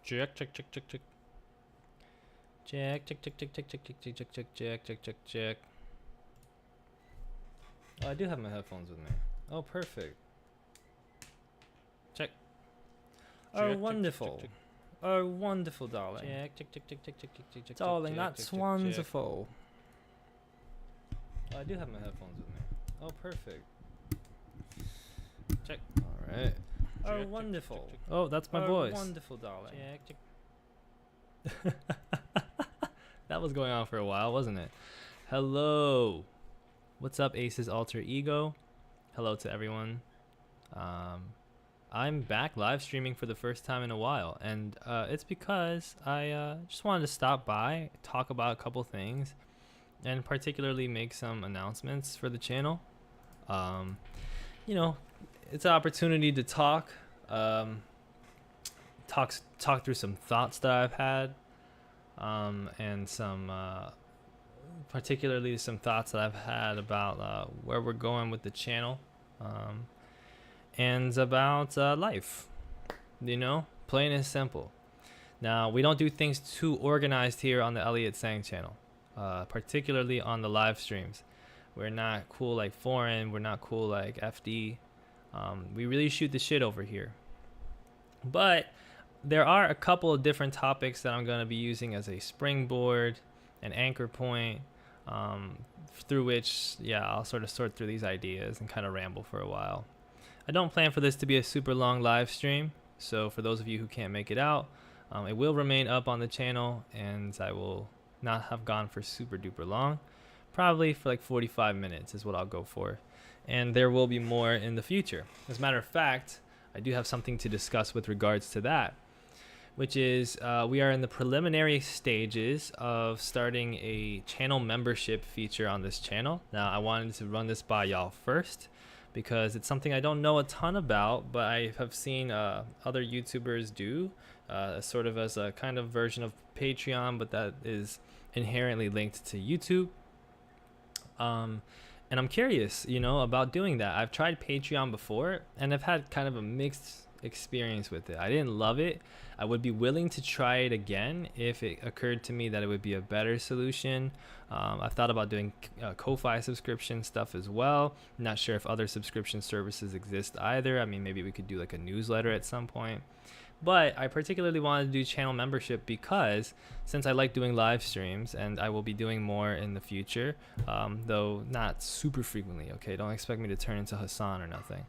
Check, check, check, check, check. Check, check, check, check, check, check, check, check, check, check, check, check, check, check. Oh, I do have my headphones with me. Oh, perfect. Check. Oh, wonderful. Oh, wonderful, darling. Check, check, check, check, check, check, check, check, Darling, check, that's check, check, wonderful. Oh, I do have my headphones with me. Oh, perfect. Check. All right. Oh, wonderful. Oh, that's my Oh, voice. wonderful, darling. Check, check. That was going on for a while, wasn't it? Hello. What's up, Ace's alter ego? Hello to everyone. I'm back live streaming for the first time in a while, and it's because I just wanted to stop by, talk about a couple things, and particularly make some announcements for the channel. You know, it's an opportunity to talk through some thoughts that I've had, and some particularly some thoughts that I've had about where we're going with the channel, and about life, you know, plain and simple. Now, we don't do things too organized here on the Elliot Sang channel, particularly on the live streams. We're not cool like Foreign, we're not cool like FD. We really shoot the shit over here. But there are a couple of different topics that I'm going to be using as a springboard, an anchor point, through which, yeah, I'll sort of sort through these ideas and kind of ramble for a while. I don't plan for this to be a super long live stream, so for those of you who can't make it out, it will remain up on the channel, and I will not have gone for super duper long. Probably for like 45 minutes is what I'll go for. And there will be more in the future. As a matter of fact, I do have something to discuss with regards to that, which is we are in the preliminary stages of starting a channel membership feature on this channel. Now, I wanted to run this by y'all first because it's something I don't know a ton about, but I have seen other YouTubers do, sort of as a kind of version of Patreon, but that is inherently linked to YouTube. And I'm curious, you know, about doing that. I've tried Patreon before, and I've had kind of a mixed experience with it. I didn't love it. I would be willing to try it again if it occurred to me that it would be a better solution. I've thought about doing Ko-Fi subscription stuff as well. Not sure if other subscription services exist either. I mean, maybe we could do like a newsletter at some point. But I particularly wanted to do channel membership because since I like doing live streams, and I will be doing more in the future, though not super frequently, okay? Don't expect me to turn into Hassan or nothing.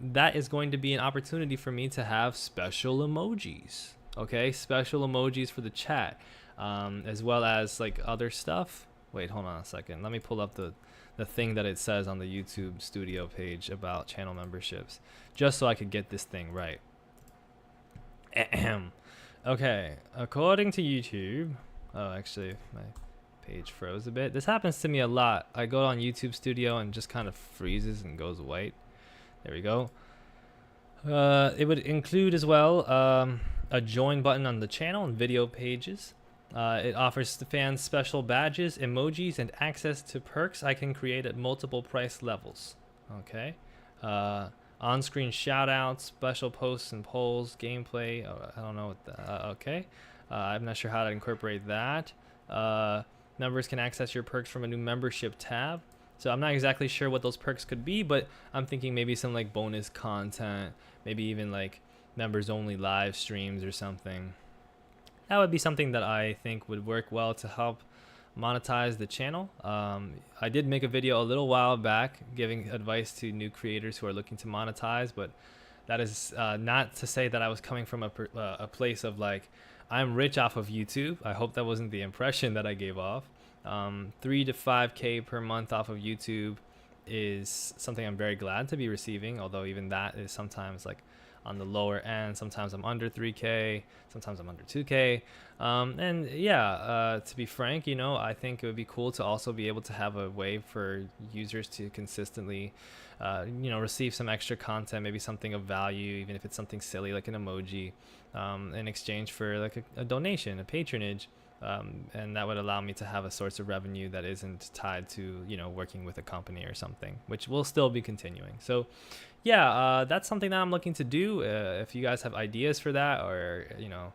That is going to be an opportunity for me to have special emojis, okay? Special emojis for the chat, as well as like other stuff. Wait, hold on a second. Let me pull up the thing that it says on the YouTube studio page about channel memberships, just so I could get this thing right. Okay, according to YouTube, oh, actually my page froze a bit. This happens to me a lot. I go on YouTube Studio and just kind of freezes and goes white. There we go. It would include as well a join button on the channel and video pages. It offers the fans special badges, emojis, and access to perks I can create at multiple price levels. Okay. On-screen shoutouts, special posts and polls, gameplay. I don't know what the, okay. I'm not sure how to incorporate that. Members can access your perks from a new membership tab. So I'm not exactly sure what those perks could be, but I'm thinking maybe some like bonus content, maybe even like members only live streams or something. That would be something that I think would work well to help monetize the channel. I did make a video a little while back giving advice to new creators who are looking to monetize, but that is not to say that I was coming from a place of like, I'm rich off of YouTube. I hope that wasn't the impression that I gave off. 3 to 5K per month off of YouTube is something I'm very glad to be receiving, although even that is sometimes like on the lower end. Sometimes I'm under 3K, sometimes I'm under 2K. And yeah, to be frank, you know, I think it would be cool to also be able to have a way for users to consistently, you know, receive some extra content, maybe something of value, even if it's something silly like an emoji, in exchange for like a donation, a patronage. And that would allow me to have a source of revenue that isn't tied to, you know, working with a company or something, which will still be continuing. So yeah, that's something that I'm looking to do. If you guys have ideas for that, or, you know,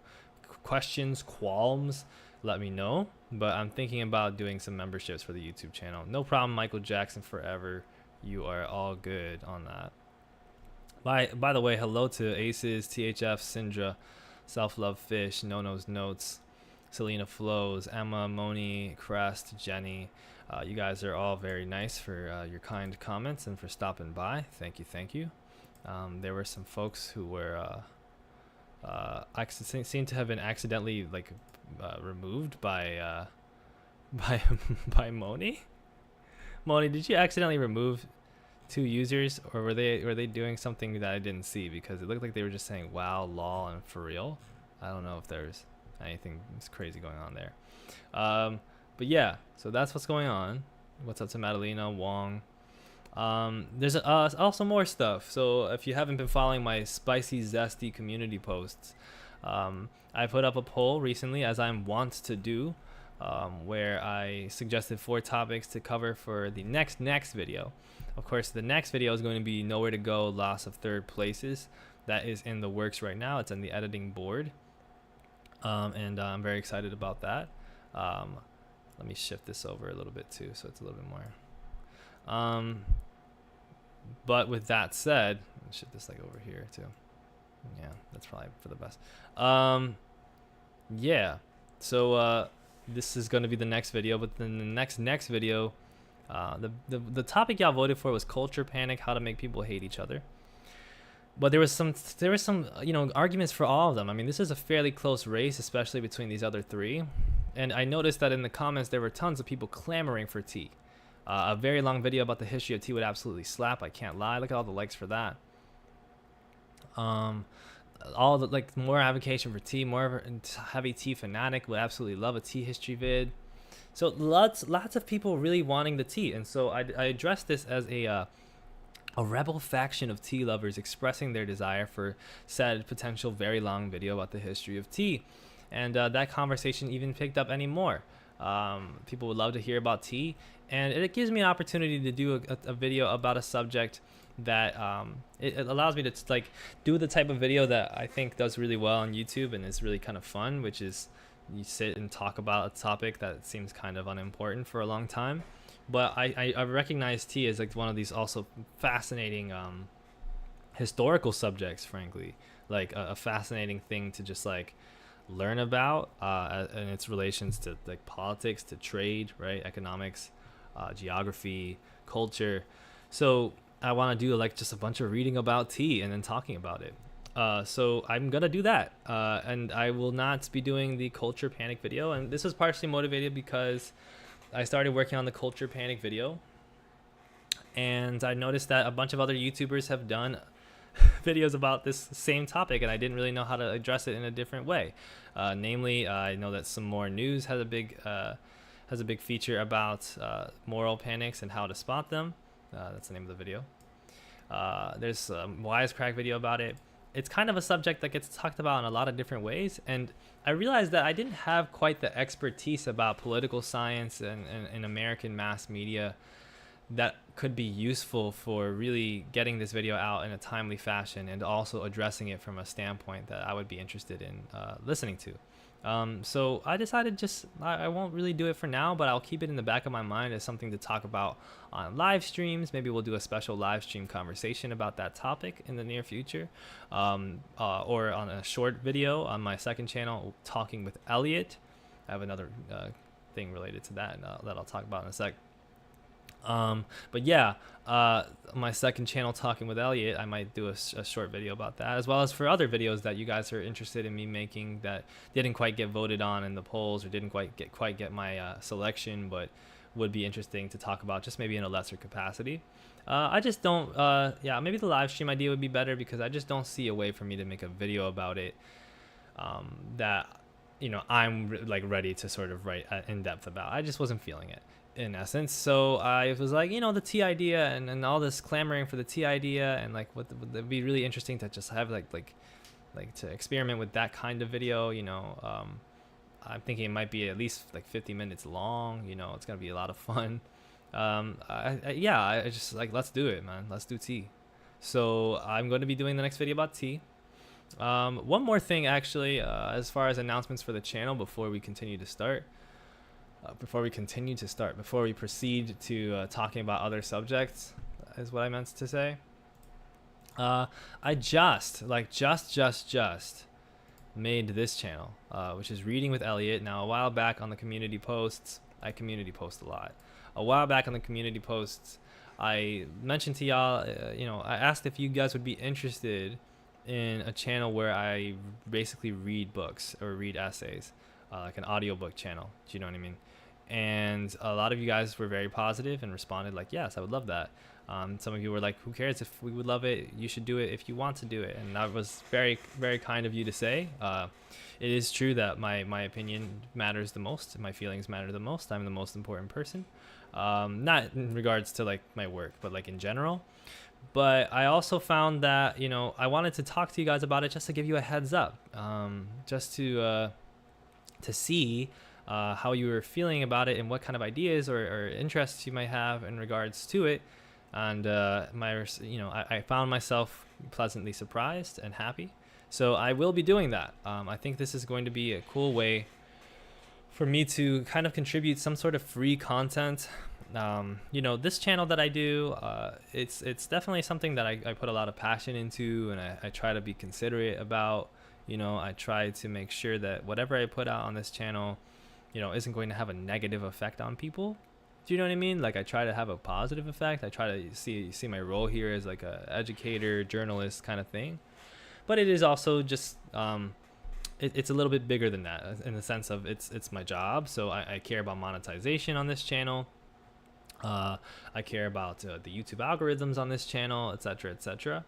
questions, qualms, let me know. But I'm thinking about doing some memberships for the YouTube channel. No problem, Michael Jackson forever. You are all good on that. By the way, hello to Aces, THF, Syndra, Self Love Fish, No No's Notes, Selena Flows, Emma, Moni, Crest, Jenny. You guys are all very nice for your kind comments and for stopping by. Thank you, thank you. There were some folks who were seem to have been accidentally like removed by by Moni. Moni, did you accidentally remove 2 users, or were they doing something that I didn't see? Because it looked like they were just saying wow, lol, and for real. I don't know if there's anything crazy going on there. But yeah, so that's what's going on. What's up to Madalena Wong? There's also more stuff. So if you haven't been following my spicy zesty community posts, I put up a poll recently, as I'm wont to do, where I suggested 4 topics to cover for the next video. Of course, the next video is going to be Nowhere to Go, Loss of Third Places. That is in the works right now. It's on the editing board. And I'm very excited about that. Let me shift this over a little bit too, so it's a little bit more. But with that said, let me shift this like over here too. Yeah, that's probably for the best. Yeah, so this is going to be the next video, but then the next video, the topic y'all voted for was culture panic, how to make people hate each other. But there was some you know, arguments for all of them. I mean, this is a fairly close race, especially between these other 3. And I noticed that in the comments there were tons of people clamoring for tea. A very long video about the history of tea would absolutely slap. I can't lie. Look at all the likes for that. All the like more advocation for tea, more of a heavy tea fanatic would absolutely love a tea history vid. So lots of people really wanting the tea, and so I addressed this as a rebel faction of tea lovers expressing their desire for said potential very long video about the history of tea. And that conversation even picked up any more. People would love to hear about tea, and it gives me an opportunity to do a video about a subject that it allows me to like do the type of video that I think does really well on YouTube and is really kind of fun, which is you sit and talk about a topic that seems kind of unimportant for a long time. But I recognize tea as like one of these also fascinating historical subjects, frankly, like a fascinating thing to just like learn about and its relations to like politics, to trade, right, economics, geography, culture. So I want to do like just a bunch of reading about tea and then talking about it. So I'm gonna do that, and I will not be doing the culture panic video. And this was partially motivated because I started working on the culture panic video, and I noticed that a bunch of other YouTubers have done videos about this same topic, and I didn't really know how to address it in a different way. Namely, I know that Some More News has a big feature about moral panics and how to spot them. That's the name of the video. There's a Wisecrack video about it. It's kind of a subject that gets talked about in a lot of different ways, and I realized that I didn't have quite the expertise about political science and American mass media that could be useful for really getting this video out in a timely fashion and also addressing it from a standpoint that I would be interested in listening to. So I decided I won't really do it for now, but I'll keep it in the back of my mind as something to talk about on live streams. Maybe we'll do a special live stream conversation about that topic in the near future, or on a short video on my second channel, Talking with Elliot. I have another thing related to that that I'll talk about in a sec. But yeah, my second channel, Talking with Elliot, I might do a short video about that, as well as for other videos that you guys are interested in me making that didn't quite get voted on in the polls or didn't quite get my selection, but would be interesting to talk about just maybe in a lesser capacity. I just don't, yeah, maybe the live stream idea would be better because I just don't see a way for me to make a video about it that, you know, I'm like ready to sort of write in depth about. I just wasn't feeling it, in essence. So I was like, you know, the tea idea and all this clamoring for the tea idea, and like would it be really interesting to just have like to experiment with that kind of video, you know. I'm thinking it might be at least like 50 minutes long. You know, it's gonna be a lot of fun. I just like, let's do it, man. Let's do tea. So I'm going to be doing the next video about tea. One more thing, actually, as far as announcements for the channel before we continue to start. Before we proceed to talking about other subjects, is what I meant to say. I just made this channel, which is Reading with Elliot. Now, a while back on the community posts, I community post a lot. A while back on the community posts, I mentioned to y'all, I asked if you guys would be interested in a channel where I basically read books or read essays, like an audiobook channel. Do you know what I mean? And a lot of you guys were very positive and responded like, yes, I would love that. Some of you were like, who cares if we would love it? You should do it if you want to do it. And that was very, very kind of you to say. It is true that my opinion matters the most. My feelings matter the most. I'm the most important person. Not in regards to like my work, but like in general. But I also found that, I wanted to talk to you guys about it just to give you a heads up, just to see how you were feeling about it and what kind of ideas or interests you might have in regards to it. And I found myself pleasantly surprised and happy. So I will be doing that. I think this is going to be a cool way for me to kind of contribute some sort of free content. This channel that I do, it's definitely something that I put a lot of passion into, and I try to be considerate about. I try to make sure that whatever I put out on this channel, isn't going to have a negative effect on people. Do you know what I mean? Like, I try to have a positive effect. I try to see my role here as like a educator, journalist kind of thing. But it is also just it's a little bit bigger than that, in the sense of it's my job. So I care about monetization on this channel. I care about the YouTube algorithms on this channel, etc., etc.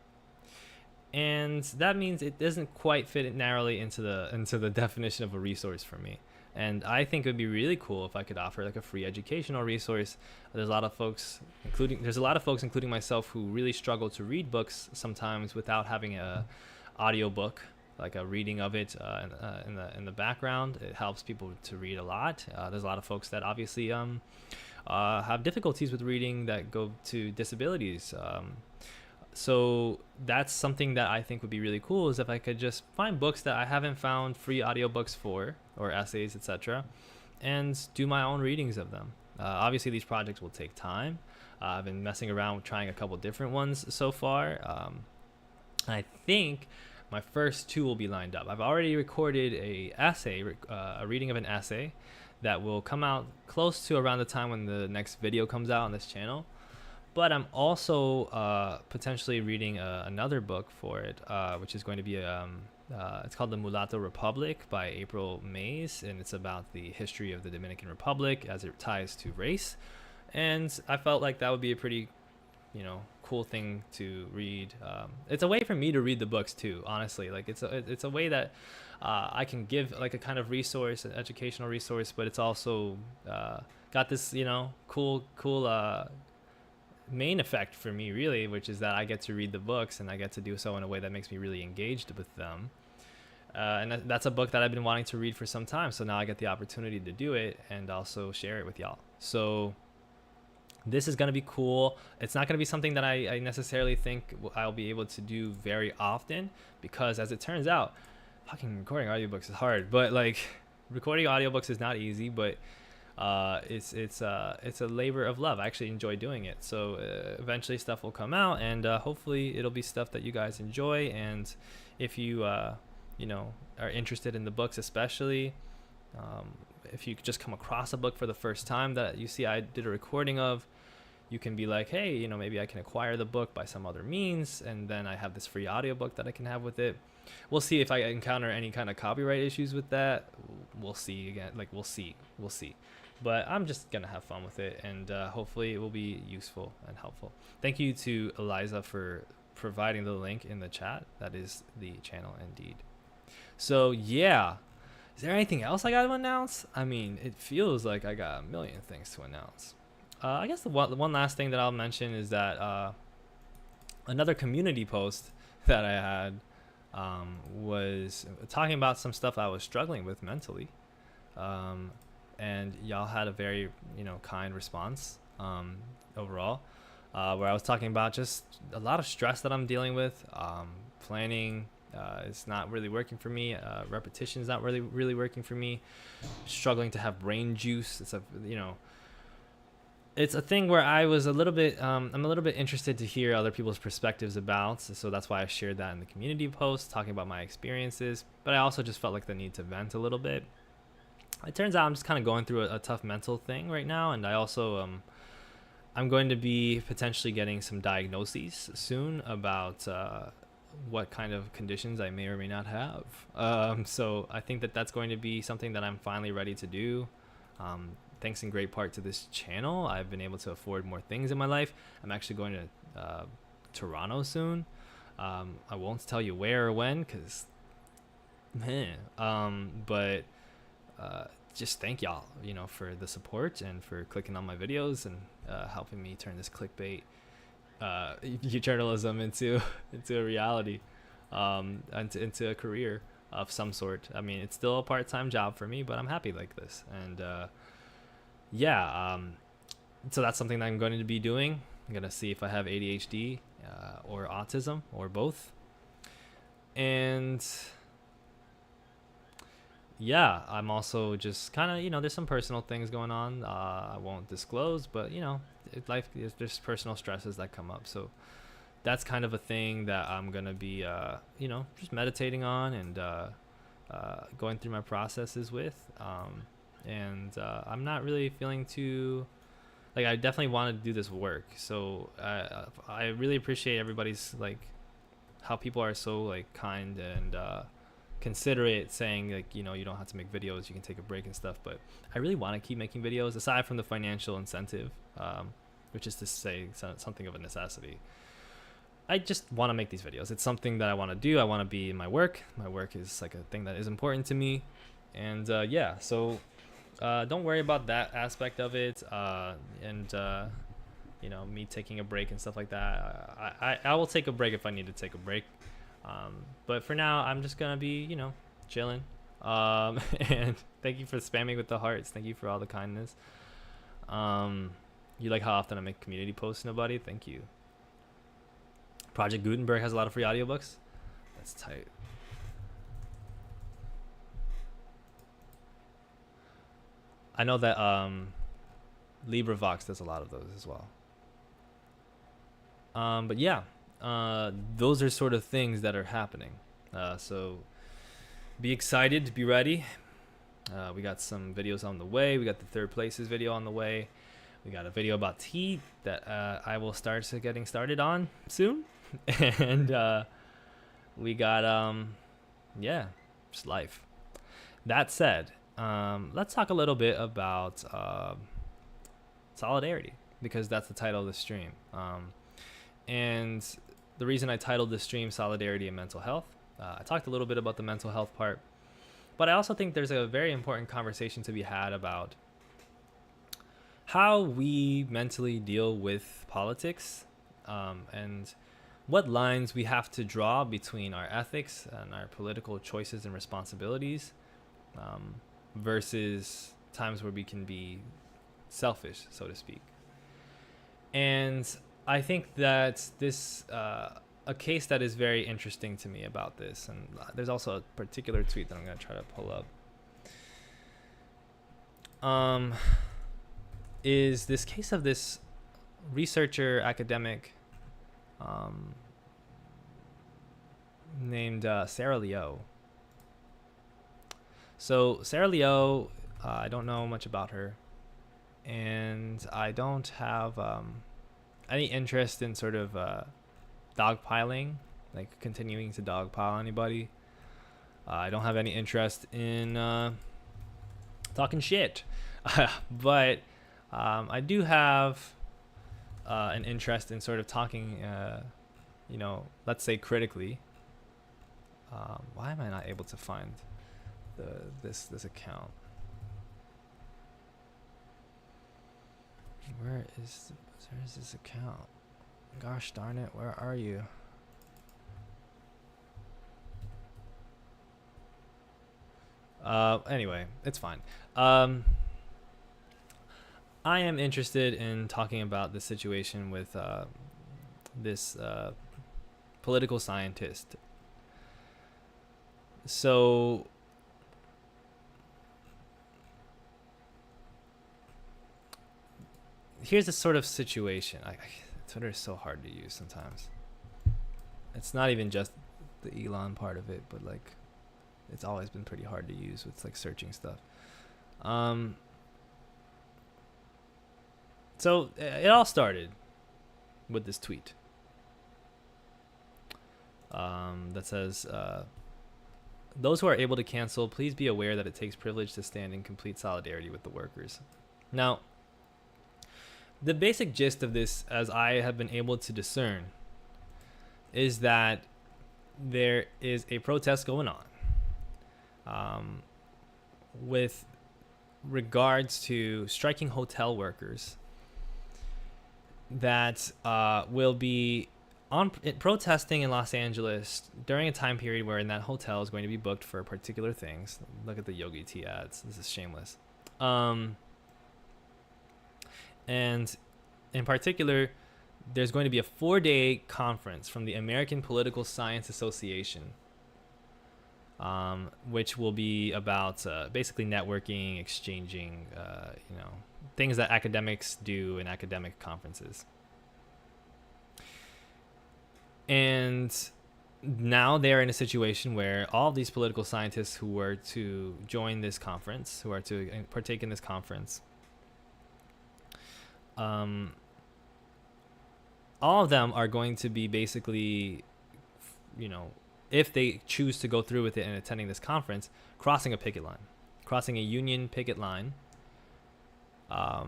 And that means it doesn't quite fit narrowly into the definition of a resource for me. And I think it would be really cool if I could offer like a free educational resource. There's a lot of folks, including myself, who really struggle to read books sometimes without having a audio book, like a reading of it in the background. It helps people to read a lot. There's a lot of folks that obviously have difficulties with reading that go to disabilities. So that's something that I think would be really cool, is if I could just find books that I haven't found free audiobooks for, or essays, etc., and do my own readings of them. Obviously, these projects will take time. I've been messing around with trying a couple different ones so far. I think my first two will be lined up. I've already recorded a reading of an essay that will come out close to around the time when the next video comes out on this channel. But I'm also potentially reading another book for it, which is going to be it's called The Mulatto Republic by April Mays, and it's about the history of the Dominican Republic as it ties to race. And I felt like that would be a pretty, cool thing to read. It's a way for me to read the books too, honestly. Like, it's a way that I can give like a kind of resource, an educational resource, but it's also got this, cool main effect for me, really, which is that I get to read the books, and I get to do so in a way that makes me really engaged with them. And that's a book that I've been wanting to read for some time, so now I get the opportunity to do it and also share it with y'all. So this is going to be cool. It's not going to be something that I necessarily think I'll be able to do very often, because as it turns out, fucking recording audiobooks is hard. But like, recording audiobooks is not easy, but it's a labor of love. I actually enjoy doing it. So eventually stuff will come out, and hopefully it'll be stuff that you guys enjoy. And if you are interested in the books, especially if you just come across a book for the first time that you see I did a recording of, you can be like, hey, maybe I can acquire the book by some other means, and then I have this free audiobook that I can have with it. We'll see if I encounter any kind of copyright issues with that. We'll see again. Like, we'll see. But I'm just going to have fun with it, and hopefully it will be useful and helpful. Thank you to Eliza for providing the link in the chat. That is the channel indeed. So, yeah. Is there anything else I got to announce? I mean, it feels like I got a million things to announce. I guess the one last thing that I'll mention is that another community post that I had was talking about some stuff I was struggling with mentally. And y'all had a very, kind response, overall, where I was talking about just a lot of stress that I'm dealing with. Planning is not really working for me. Repetition is not really working for me. Struggling to have brain juice. It's a thing where I was a little bit, I'm a little bit interested to hear other people's perspectives about. So that's why I shared that in the community post, talking about my experiences. But I also just felt like the need to vent a little bit. It turns out I'm just kind of going through a tough mental thing right now. And I also, I'm going to be potentially getting some diagnoses soon about what kind of conditions I may or may not have. So I think that that's going to be something that I'm finally ready to do. Thanks in great part to this channel, I've been able to afford more things in my life. I'm actually going to Toronto soon. I won't tell you where or when, because, but just thank y'all, for the support and for clicking on my videos and helping me turn this clickbait journalism into a reality, into a career of some sort. I mean, it's still a part-time job for me, but I'm happy like this. And so that's something that I'm going to be doing. I'm going to see if I have ADHD or autism or both. And yeah, I'm also just kind of, there's some personal things going on. I won't disclose, but life, there's personal stresses that come up. So that's kind of a thing that I'm going to be, just meditating on and going through my processes with. And I'm not really feeling too, like, I definitely want to do this work. So I really appreciate everybody's, like, how people are so, like, kind and considerate, saying, like, you don't have to make videos, you can take a break and stuff. But I really want to keep making videos, aside from the financial incentive, which is to say something of a necessity. I just want to make these videos. It's something that I want to do. I want to be in my work. My work is like a thing that is important to me. And yeah, so don't worry about that aspect of it, and me taking a break and stuff like that. I will take a break if I need to take a break, but for now I'm just gonna be chilling. And thank you for spamming with the hearts. Thank you for all the kindness. You like how often I make community posts? Nobody? Thank you. Project Gutenberg has a lot of free audiobooks. That's tight. I know that LibriVox does a lot of those as well. But yeah, those are sort of things that are happening. So be excited, be ready. We got some videos on the way. We got the third places video on the way. We got a video about tea that I will start getting started on soon. And we got, yeah, just life. That said, let's talk a little bit about solidarity, because that's the title of the stream. And the reason I titled the stream Solidarity and Mental Health, I talked a little bit about the mental health part, but I also think there's a very important conversation to be had about how we mentally deal with politics, and what lines we have to draw between our ethics and our political choices and responsibilities, versus times where we can be selfish, so to speak. And I think that this, a case that is very interesting to me about this, and there's also a particular tweet that I'm going to try to pull up, is this case of this researcher, academic, named Sarah Leo. So Sarah Leo, I don't know much about her, and I don't have any interest in sort of dogpiling, like continuing to dogpile anybody. I don't have any interest in talking shit, but I do have an interest in sort of talking, let's say critically. Why am I not able to find this account? Where is this account? Gosh darn it, where are you? Anyway, it's fine. I am interested in talking about the situation with this political scientist. So here's the sort of situation. Twitter is so hard to use sometimes. It's not even just the Elon part of it, but like it's always been pretty hard to use with like searching stuff. So it all started with this tweet that says, those who are able to cancel, please be aware that it takes privilege to stand in complete solidarity with the workers. Now, the basic gist of this, as I have been able to discern, is that there is a protest going on with regards to striking hotel workers that will be protesting in Los Angeles during a time period where in that hotel is going to be booked for particular things. Look at the Yogi Tea ads. This is shameless. And in particular, there's going to be a 4-day conference from the American Political Science Association, which will be about basically networking, exchanging, things that academics do in academic conferences. And now they're in a situation where all these political scientists who were to join this conference, who are to partake in this conference, all of them are going to be basically, if they choose to go through with it and attending this conference, crossing a union picket line. I'll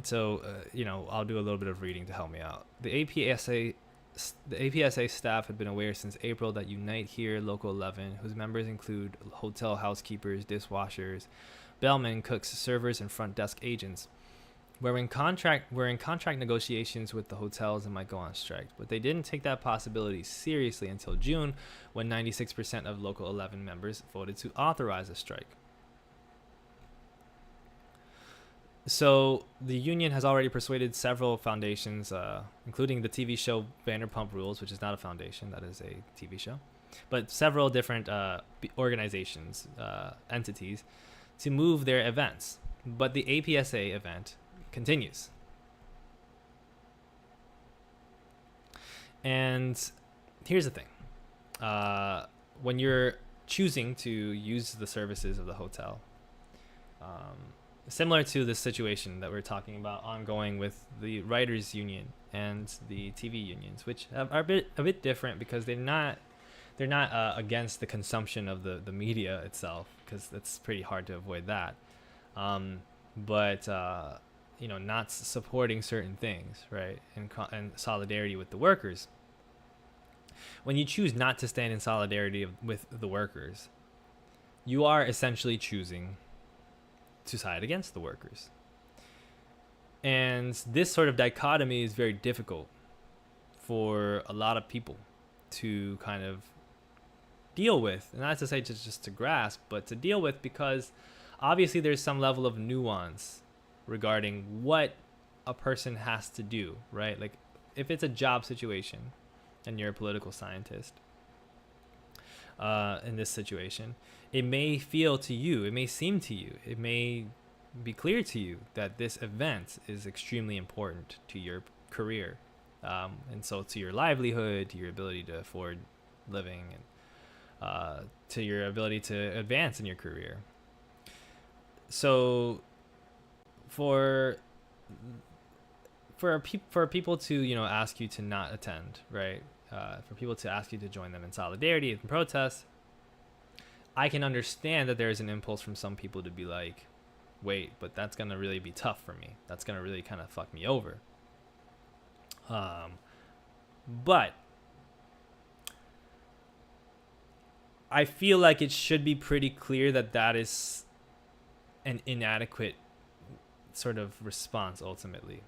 do a little bit of reading to help me out. The APSA staff had been aware since April that Unite Here Local 11, whose members include hotel housekeepers, dishwashers, bellmen, cooks, servers, and front desk agents, were in contract negotiations with the hotels and might go on strike. But they didn't take that possibility seriously until June, when 96% of Local 11 members voted to authorize a strike. So the union has already persuaded several foundations, including the TV show Vanderpump Rules, which is not a foundation, that is a TV show, but several different organizations, entities, to move their events. But the APSA event continues. And here's the thing. When you're choosing to use the services of the hotel, similar to the situation that we're talking about ongoing with the writers union and the TV unions, which are a bit different because they're not against the consumption of the media itself, because it's pretty hard to avoid that, but not supporting certain things, right, and solidarity with the workers. When you choose not to stand in solidarity with the workers, you are essentially choosing to side against the workers. And this sort of dichotomy is very difficult for a lot of people to kind of deal with, and not to say just to grasp, but to deal with, because obviously there's some level of nuance regarding what a person has to do, right? Like if it's a job situation and you're a political scientist, in this situation, it may feel to you, it may seem to you, it may be clear to you that this event is extremely important to your career, and so to your livelihood, to your ability to afford living, and to your ability to advance in your career. So for people to ask you to not attend, right, for people to ask you to join them in solidarity and protest, I can understand that there's an impulse from some people to be like, wait, but that's going to really be tough for me. That's going to really kind of fuck me over. But I feel like it should be pretty clear that that is an inadequate sort of response ultimately.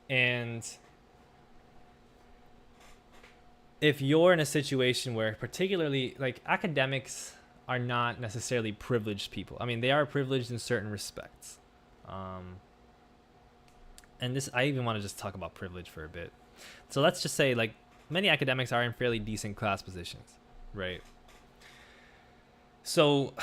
And if you're in a situation where, particularly, like, academics are not necessarily privileged people. I mean, they are privileged in certain respects. And this, I even want to just talk about privilege for a bit. So let's just say, like, many academics are in fairly decent class positions, right? So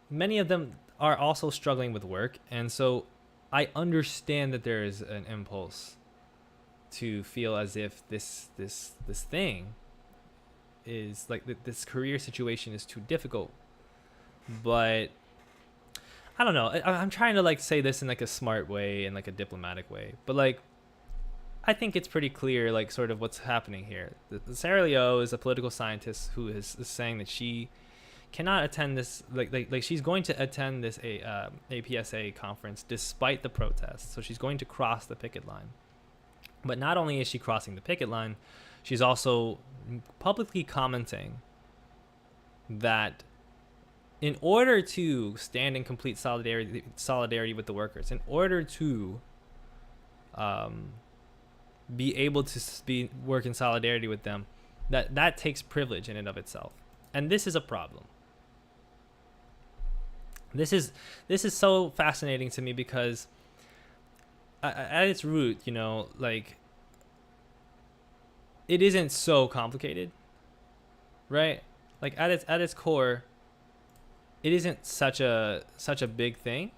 many of them are also struggling with work, and so I understand that there is an impulse to feel as if this thing is like this career situation is too difficult. But I don't know. I'm trying to like say this in like a smart way and like a diplomatic way, but like I think it's pretty clear like sort of what's happening here. The Sarah Leo is a political scientist who is saying that she cannot attend this like she's going to attend this APSA conference despite the protests. So she's going to cross the picket line. But not only is she crossing the picket line, she's also publicly commenting that in order to stand in complete solidarity with the workers, in order to be able to work in solidarity with them, that takes privilege in and of itself. And this is a problem. This is so fascinating to me because at its root, you know, like, it isn't so complicated, right? Like at its core, it isn't such a big thing.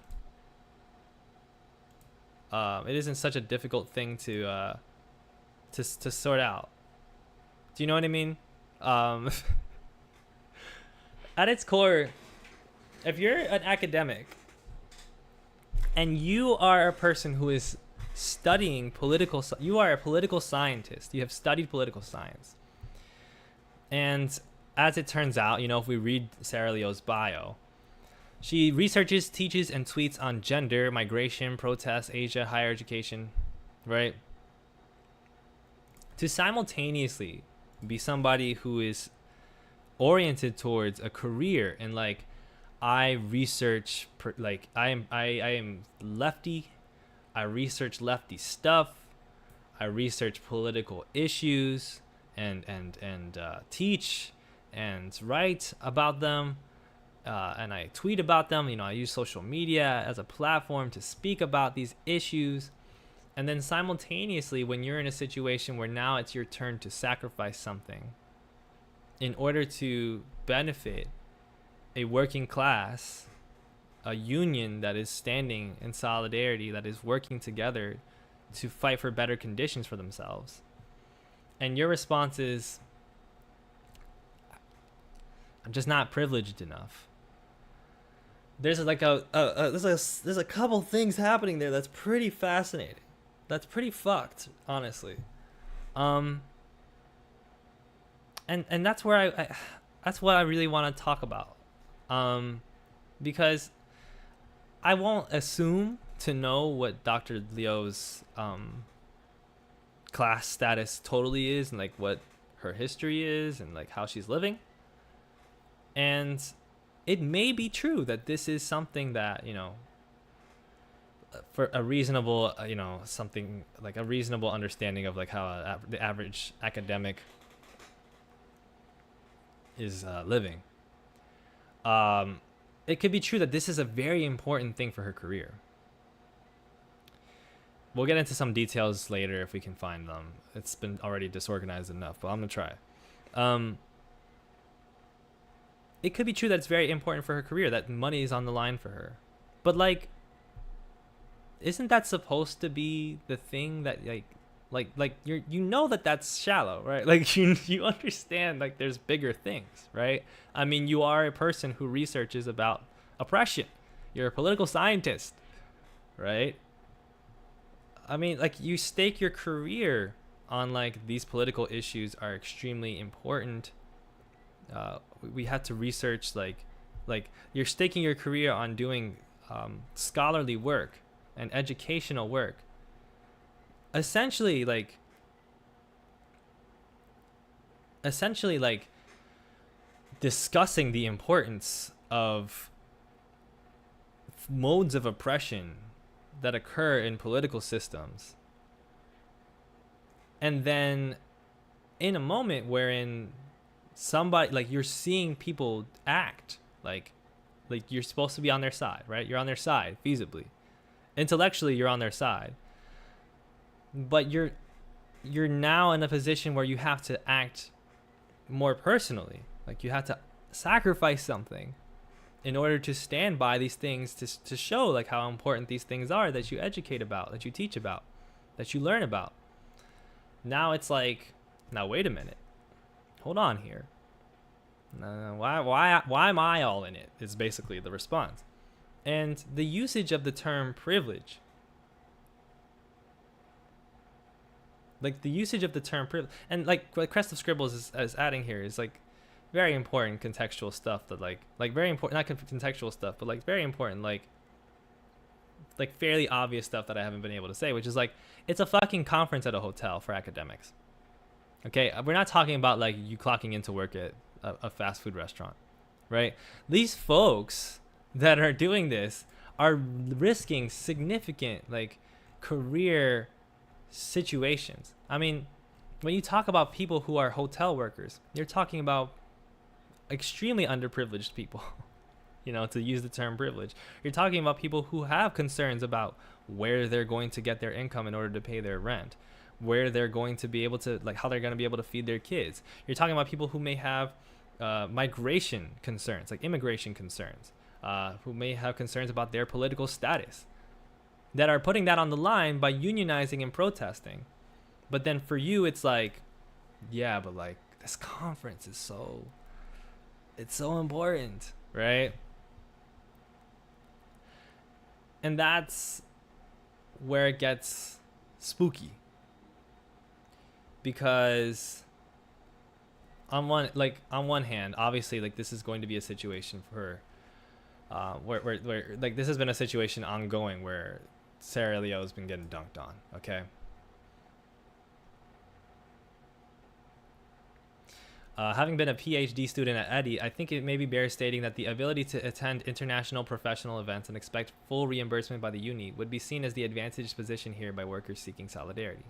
It isn't such a difficult thing to sort out. Do you know what I mean? At its core, if you're an academic and you are a person who is studying you are a political scientist, you have studied political science, and as it turns out, you know, if we read Sarah Leo's bio, she researches, teaches, and tweets on gender, migration, protests, Asia, higher education, right? To simultaneously be somebody who is oriented towards a career in like, I research, like I am lefty, I research lefty stuff, I research political issues and teach and write about them, and I tweet about them. You know, I use social media as a platform to speak about these issues. And then simultaneously, when you're in a situation where now it's your turn to sacrifice something in order to benefit a working class, a union that is standing in solidarity, that is working together to fight for better conditions for themselves, and your response is, I'm just not privileged enough. There's like there's a couple things happening there that's pretty fascinating. That's pretty fucked, honestly. And that's where that's what I really want to talk about. Because I won't assume to know what Dr. Leo's class status totally is, and like what her history is, and like how she's living. And it may be true that this is something that, you know, for a reasonable, you know, something like a reasonable understanding of like how the average academic is living. It could be true that this is a very important thing for her career. We'll get into some details later if we can find them. It's been already disorganized enough, but I'm gonna try. It could be true that it's very important for her career, that money is on the line for her. But like, isn't that supposed to be the thing that like you know that's shallow, right? Like you understand like there's bigger things, right? I mean, you are a person who researches about oppression. You're a political scientist, right? I mean, like, you stake your career on like these political issues are extremely important. We had to research like you're staking your career on doing scholarly work and educational work, essentially like discussing the importance of modes of oppression that occur in political systems. And then in a moment wherein somebody, like, you're seeing people act like you're supposed to be on their side, right? You're on their side feasibly, intellectually you're on their side, but you're now in a position where you have to act more personally. Like, you have to sacrifice something in order to stand by these things, to show like how important these things are that you educate about, that you teach about, that you learn about. Now it's like, now wait a minute, hold on here. Why am I all in it? Is basically the response. And the usage of the term privilege, like the usage of the term privilege, and like what Crest of Scribbles is adding here is like very important contextual stuff that like very important, not contextual stuff, but like very important, like fairly obvious stuff that I haven't been able to say, which is like, it's a fucking conference at a hotel for academics. Okay, we're not talking about like you clocking into work at a fast food restaurant, right? These folks that are doing this are risking significant like career situations. I mean, when you talk about people who are hotel workers, you're talking about extremely underprivileged people, you know, to use the term privilege. You're talking about people who have concerns about where they're going to get their income in order to pay their rent, where they're going to be able to, like, how they're going to be able to feed their kids. You're talking about people who may have migration concerns, like immigration concerns, who may have concerns about their political status, that are putting that on the line by unionizing and protesting. But then for you, it's like, yeah, but like this conference is it's so important, right? And that's where it gets spooky, because on one hand, obviously, like, this is going to be a situation for where like this has been a situation ongoing where Sarah Leo has been getting dunked on. Okay. Having been a PhD student at Eddy, I think it maybe bears stating that the ability to attend international professional events and expect full reimbursement by the uni would be seen as the advantaged position here by workers seeking solidarity.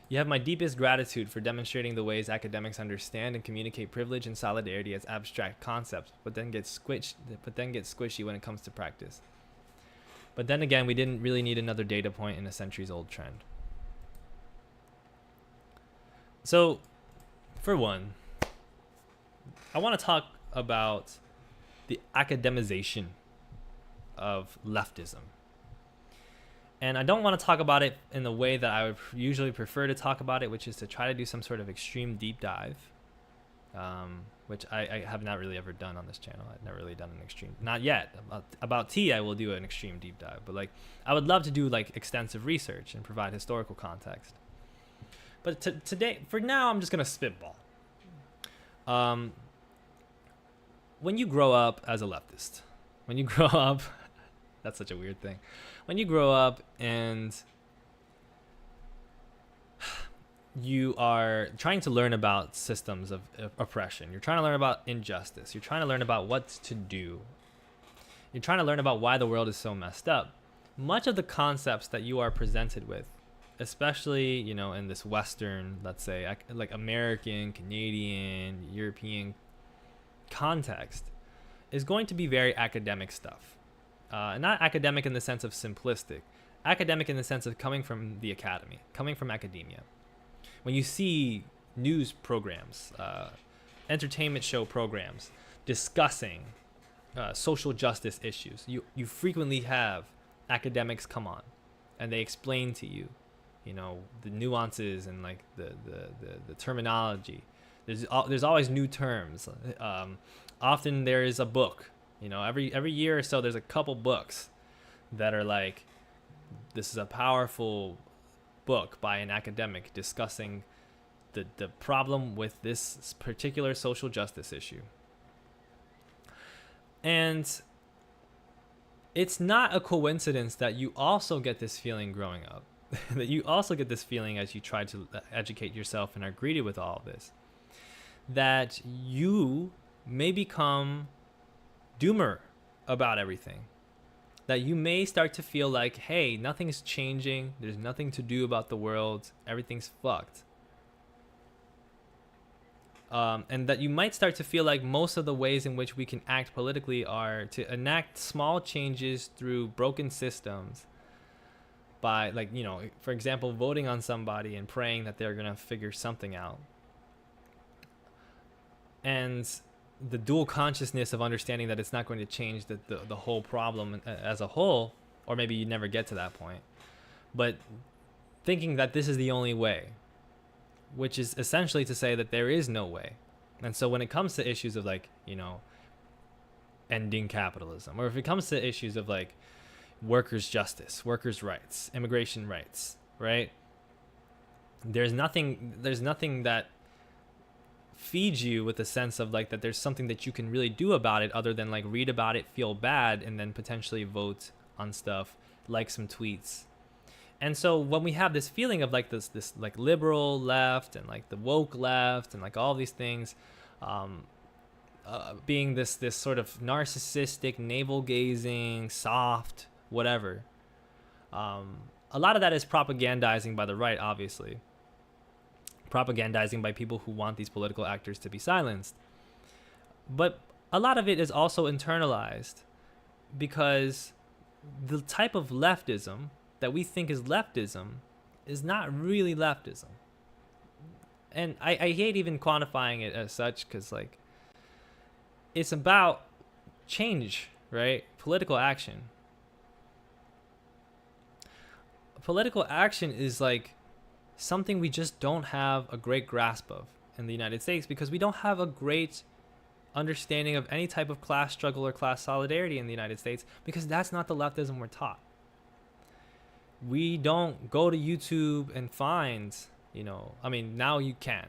You have my deepest gratitude for demonstrating the ways academics understand and communicate privilege and solidarity as abstract concepts, but then get squishy when it comes to practice. But then again, we didn't really need another data point in a centuries-old trend. So, for one, I want to talk about the academization of leftism. And I don't want to talk about it in the way that I would usually prefer to talk about it, which is to try to do some sort of extreme deep dive, which I have not really ever done on this channel. I've never really done an extreme, not yet. About tea, I will do an extreme deep dive, but like, I would love to do like extensive research and provide historical context. But today, for now, I'm just gonna spitball. When you grow up as a leftist, when you grow up, that's such a weird thing. When you grow up and you are trying to learn about systems of oppression, you're trying to learn about injustice, you're trying to learn about what to do, you're trying to learn about why the world is so messed up, much of the concepts that you are presented with, especially, you know, in this Western, let's say, like American, Canadian, European context, is going to be very academic stuff. Not academic in the sense of simplistic, academic in the sense of coming from the academy, coming from academia. When you see news programs, entertainment show programs discussing social justice issues, you frequently have academics come on and they explain to you, you know, the nuances and like the terminology. There's always new terms. Often there is a book. You know, every year or so, there's a couple books that are like, this is a powerful book by an academic discussing the problem with this particular social justice issue. And it's not a coincidence that you also get this feeling growing up, that you also get this feeling as you try to educate yourself and are greeted with all of this, that you may become doomer about everything. that you may start to feel like, hey, nothing's changing. There's nothing to do about the world. Everything's fucked. And that you might start to feel like most of the ways in which we can act politically are to enact small changes through broken systems by, like, you know, for example, voting on somebody and praying that they're going to figure something out. And the dual consciousness of understanding that it's not going to change the whole problem as a whole, or maybe you never get to that point, but thinking that this is the only way, which is essentially to say that there is no way. And so when it comes to issues of, like, you know, ending capitalism, or if it comes to issues of like workers' justice, workers' rights, immigration rights, right? There's nothing that feeds you with a sense of like that there's something that you can really do about it other than like read about it, feel bad, and then potentially vote on stuff, like some tweets. And so when we have this feeling of like this like liberal left and like the woke left and like all these things being this sort of narcissistic, navel-gazing, soft, whatever, a lot of that is propagandizing by the right, obviously. Propagandizing by people who want these political actors to be silenced. But a lot of it is also internalized, because the type of leftism that we think is leftism is not really leftism. And I hate even quantifying it as such, because like it's about change, right? Political action. Political action is like something we just don't have a great grasp of in the United States, because we don't have a great understanding of any type of class struggle or class solidarity in the United States, because that's not the leftism we're taught. We don't go to YouTube and find, you know, I mean, now you can.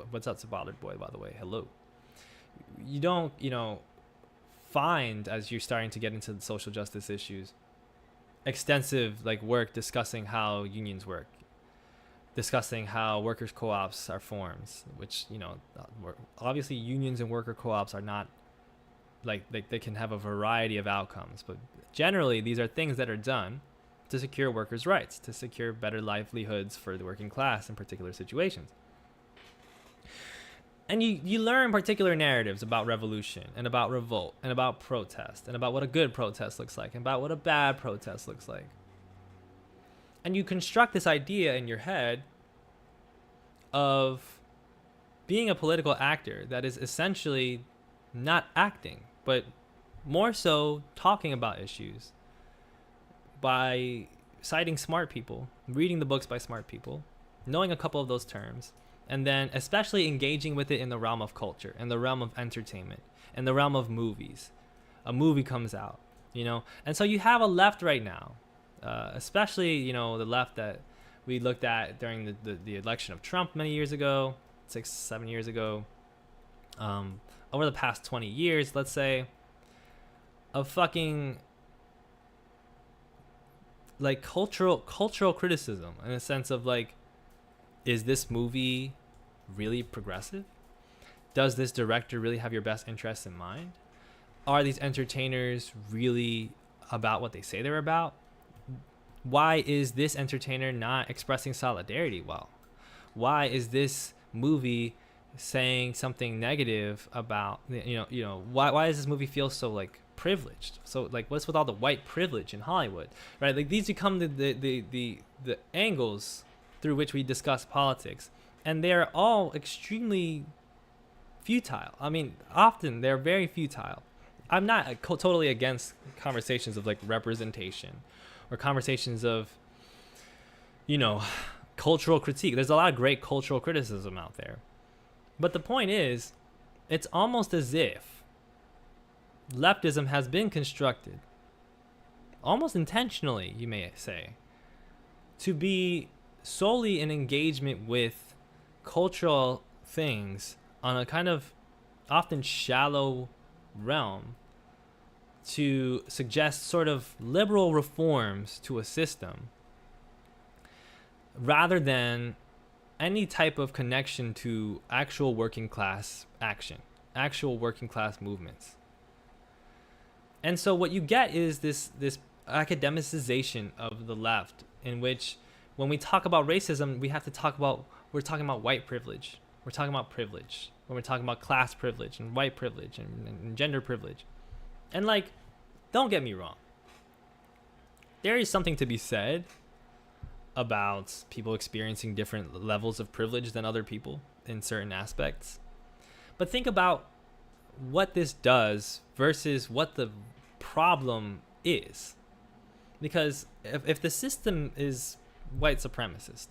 What's up, Bothered Boy, by the way? Hello. You don't, you know, find, as you're starting to get into the social justice issues, extensive like work discussing how unions work, discussing how workers' co-ops are formed, which, you know, obviously unions and worker co-ops are not like they can have a variety of outcomes, but generally these are things that are done to secure workers' rights, to secure better livelihoods for the working class in particular situations. And you learn particular narratives about revolution and about revolt and about protest and about what a good protest looks like and about what a bad protest looks like. And you construct this idea in your head of being a political actor that is essentially not acting, but more so talking about issues by citing smart people, reading the books by smart people, knowing a couple of those terms, and then especially engaging with it in the realm of culture, in the realm of entertainment, in the realm of movies. A movie comes out, you know? And so you have a left right now, especially, you know, the left that we looked at during the election of Trump many years ago, 6-7 years ago, over the past 20 years, let's say, of fucking like cultural criticism, in a sense of like, is this movie really progressive? Does this director really have your best interests in mind? Are these entertainers really about what they say they're about? Why is this entertainer not expressing solidarity well? Why is this movie saying something negative about, you know, why does this movie feel so like privileged? So like, what's with all the white privilege in Hollywood, right? Like these become the angles through which we discuss politics, and they're all extremely futile. I mean, often they're very futile. I'm not totally against conversations of like representation or conversations of, you know, cultural critique. There's a lot of great cultural criticism out there. But the point is, it's almost as if leftism has been constructed, almost intentionally, you may say, to be solely an engagement with cultural things on a kind of often shallow realm, to suggest sort of liberal reforms to a system rather than any type of connection to actual working class action, actual working class movements. And so what you get is this academicization of the left, in which when we talk about racism, we're talking about white privilege. We're talking about privilege. When we're talking about class privilege and white privilege and gender privilege. And like, don't get me wrong. There is something to be said about people experiencing different levels of privilege than other people in certain aspects. But think about what this does versus what the problem is. Because if the system is white supremacist,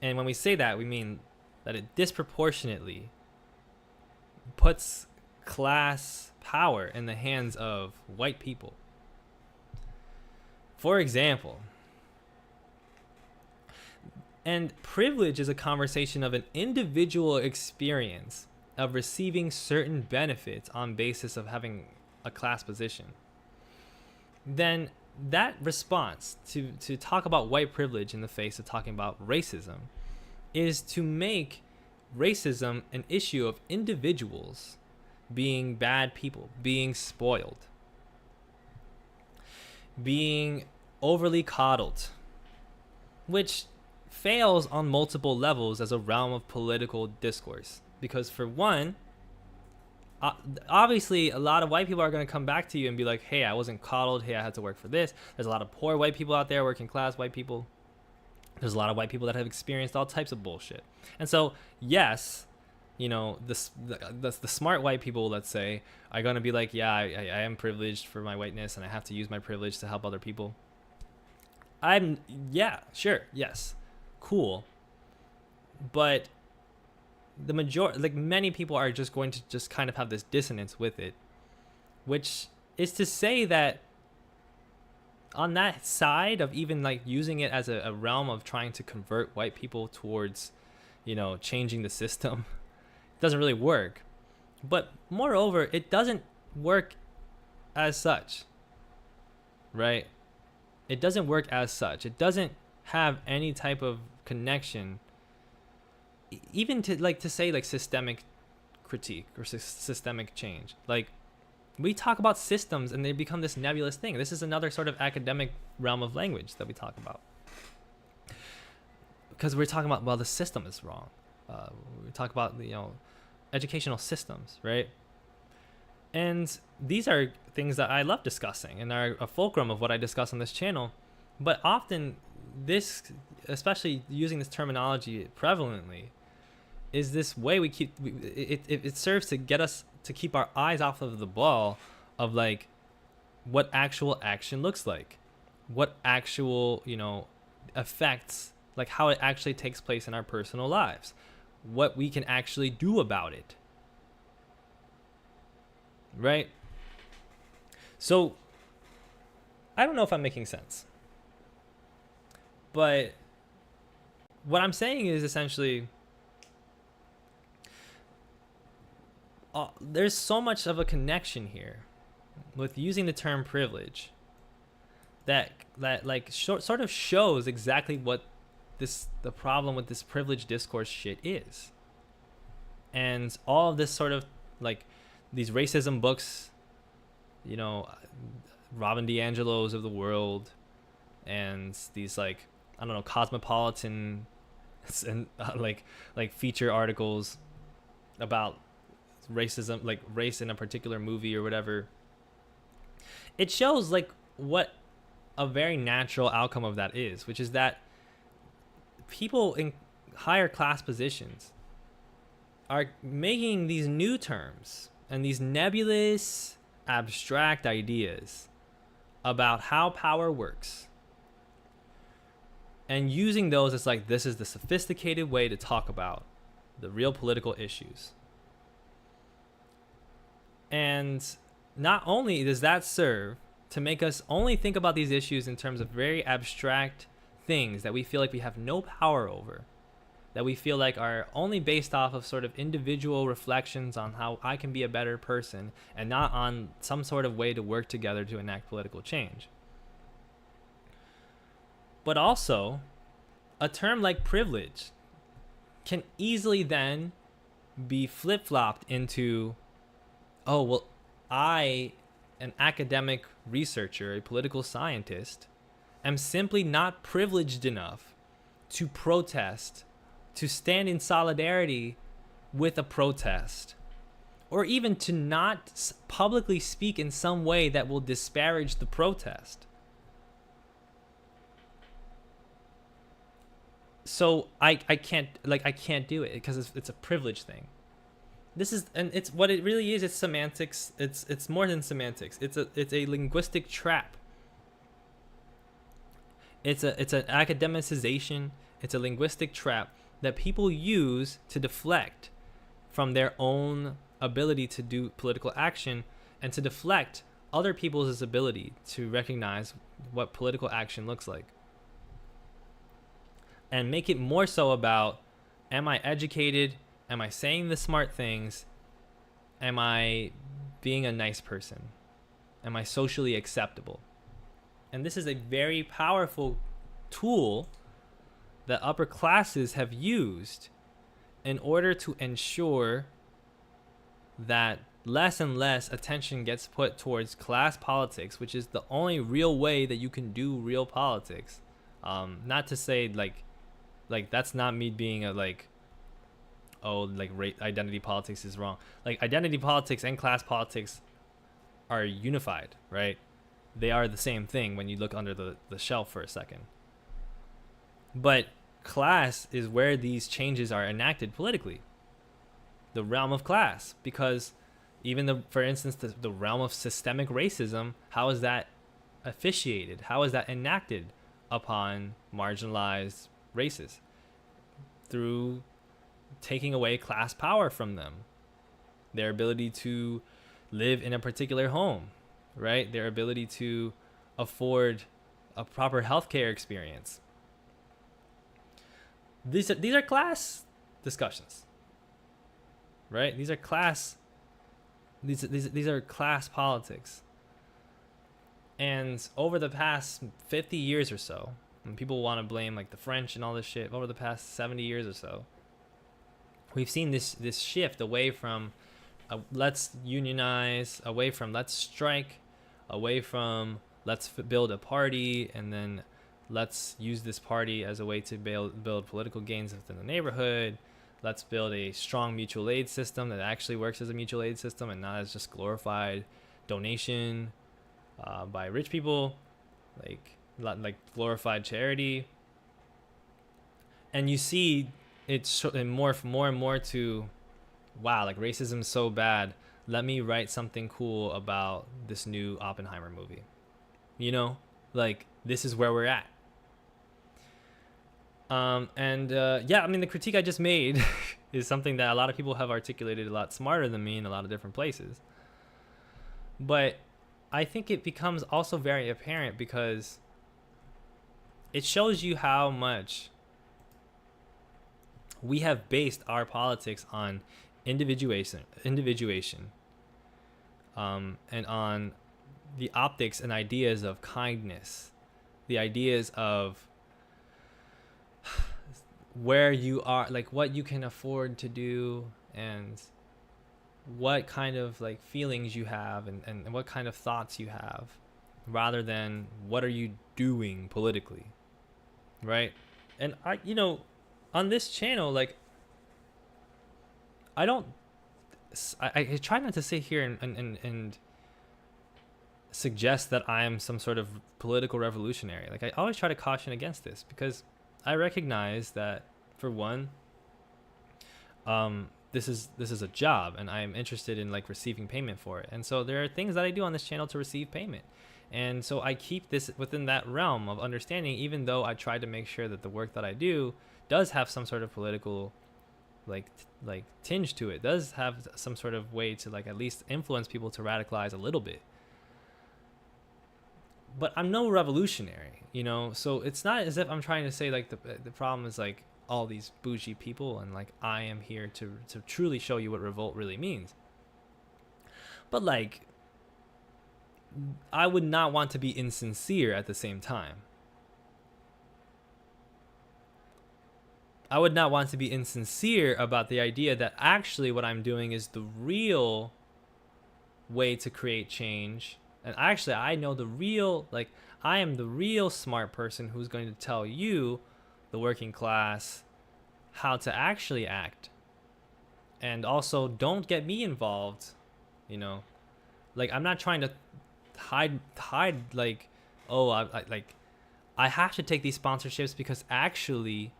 and when we say that, we mean that it disproportionately puts class power in the hands of white people. For example, and privilege is a conversation of an individual experience of receiving certain benefits on basis of having a class position. Then that response to talk about white privilege in the face of talking about racism is to make racism an issue of individuals being bad people, being spoiled, being overly coddled, which fails on multiple levels as a realm of political discourse. Because for one, obviously a lot of white people are going to come back to you and be like, hey, I wasn't coddled, hey, I had to work for this. There's a lot of poor white people out there, working class white people. There's a lot of white people that have experienced all types of bullshit. And so yes, you know, the smart white people, let's say, are going to be like, yeah, I am privileged for my whiteness and I have to use my privilege to help other people. Yeah, sure, yes, cool. But the majority, like many people are just going to just kind of have this dissonance with it, which is to say that on that side of even like using it as a realm of trying to convert white people towards, you know, changing the system, it doesn't really work. But moreover, it doesn't work as such, right? It doesn't work as such. It doesn't have any type of connection, even to say like systemic critique or systemic change. Like, we talk about systems and they become this nebulous thing. This is another sort of academic realm of language that we talk about, because we're talking about, well, the system is wrong. We talk about, you know, educational systems, right? And these are things that I love discussing and are a fulcrum of what I discuss on this channel. But often this, especially using this terminology prevalently, is this way we keep, it serves to get us to keep our eyes off of the ball of like what actual action looks like, what actual, you know, effects, like how it actually takes place in our personal lives, what we can actually do about it, right? So I don't know if I'm making sense, but what I'm saying is essentially, there's so much of a connection here with using the term privilege that like sort of shows exactly what the problem with this privilege discourse shit is. And all of this sort of like these racism books, you know, Robin DiAngelo's of the world, and these like, I don't know, Cosmopolitan and like feature articles about racism, like race in a particular movie or whatever. It shows like what a very natural outcome of that is, which is that people in higher class positions are making these new terms and these nebulous, abstract ideas about how power works, and using those as like, this is the sophisticated way to talk about the real political issues. And not only does that serve to make us only think about these issues in terms of very abstract things that we feel like we have no power over, that we feel like are only based off of sort of individual reflections on how I can be a better person, and not on some sort of way to work together to enact political change. But also, a term like privilege can easily then be flip-flopped into, oh, well, I an academic researcher, a political scientist, am simply not privileged enough to protest, to stand in solidarity with a protest, or even to not publicly speak in some way that will disparage the protest. So I can't do it because it's a privilege thing. It's what it really is. It's semantics. It's more than semantics. It's a linguistic trap. It's an academicization. It's a linguistic trap that people use to deflect from their own ability to do political action, and to deflect other people's ability to recognize what political action looks like, and make it more so about, am I educated? Am I saying the smart things? Am I being a nice person? Am I socially acceptable? And this is a very powerful tool that upper classes have used in order to ensure that less and less attention gets put towards class politics, which is the only real way that you can do real politics. Not to say like that's not me being a identity politics is wrong. Like, identity politics and class politics are unified, right? They are the same thing when you look under the shelf for a second. But class is where these changes are enacted politically. The realm of class, because even for instance, the realm of systemic racism, how is that officiated? How is that enacted upon marginalized races? Through taking away class power from them, their ability to live in a particular home, right? Their ability to afford a proper healthcare experience. These are class discussions, right? These are class politics. And over the past 50 years or so, and people want to blame like the French and all this shit, over the past 70 years or so, we've seen this shift away from let's unionize, away from let's strike, away from let's build a party, and then let's use this party as a way to build political gains within the neighborhood. Let's build a strong mutual aid system that actually works as a mutual aid system and not as just glorified donation by rich people, like glorified charity. And you see it's more and more to, wow, like racism is so bad. Let me write something cool about this new Oppenheimer movie. You know, like, this is where we're at. Yeah, I mean, the critique I just made is something that a lot of people have articulated a lot smarter than me in a lot of different places. But I think it becomes also very apparent because it shows you how much we have based our politics on individuation, and on the optics and ideas of kindness, the ideas of where you are, like what you can afford to do, and what kind of like feelings you have, and what kind of thoughts you have, rather than what are you doing politically, right? And I on this channel, like, I try not to sit here and suggest that I am some sort of political revolutionary. Like, I always try to caution against this, because I recognize that, for one, this is a job, and I am interested in like receiving payment for it. And so there are things that I do on this channel to receive payment. And so I keep this within that realm of understanding, even though I try to make sure that the work that I do does have some sort of political like tinge to it, does have some sort of way to like at least influence people to radicalize a little bit. But I'm no revolutionary, so it's not as if I'm trying to say like the problem is like all these bougie people, and like I am here to truly show you what revolt really means. But like, I would not want to be insincere at the same time. I would not want to be insincere about the idea that actually what I'm doing is the real way to create change, And actually, I know the real, like, I am the real smart person who's going to tell you, the working class, how to actually act. And also, don't get me involved, you know. Like, I'm not trying to hide like, oh, I have to take these sponsorships because actually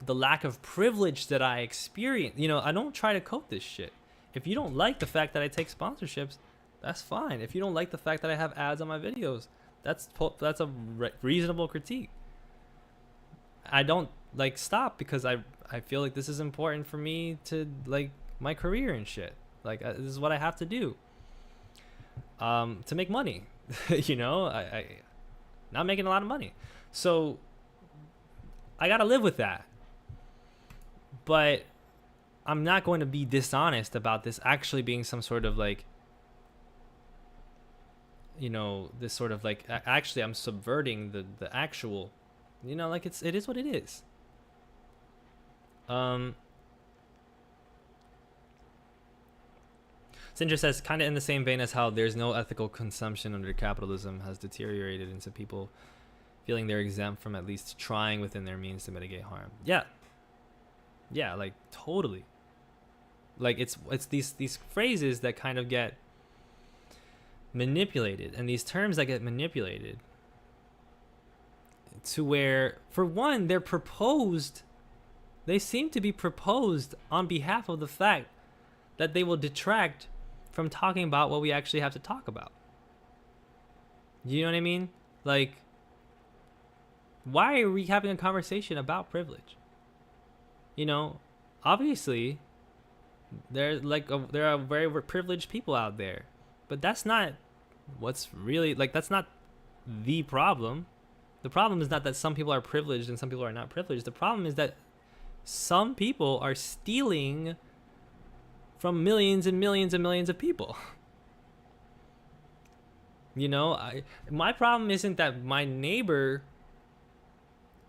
the lack of privilege that I experience, you know, I don't try to coat this shit. If you don't like the fact that I take sponsorships, that's fine. If you don't like the fact that I have ads on my videos, that's a reasonable critique. I don't like stop because I feel like this is important for me to like my career and shit. Like this is what I have to do to make money. You know, I not making a lot of money, so I gotta live with that. But I'm not going to be dishonest about this actually being some sort of like, you know, this sort of like actually I'm subverting the actual, you know, like it is what it is. Sindra says, kind of in the same vein as how there's no ethical consumption under capitalism has deteriorated into people feeling they're exempt from at least trying within their means to mitigate harm. Yeah, like totally. Like it's these phrases that kind of get manipulated, and these terms that get manipulated to where, for one, they're proposed. They seem to be proposed on behalf of the fact that they will detract from talking about what we actually have to talk about. You know what I mean? Like, why are we having a conversation about privilege? You know, obviously, there are very privileged people out there, but that's not what's really, like, that's not the problem. The problem is not that some people are privileged and some people are not privileged. The problem is that some people are stealing from millions and millions and millions of people. You know, my problem isn't that my neighbor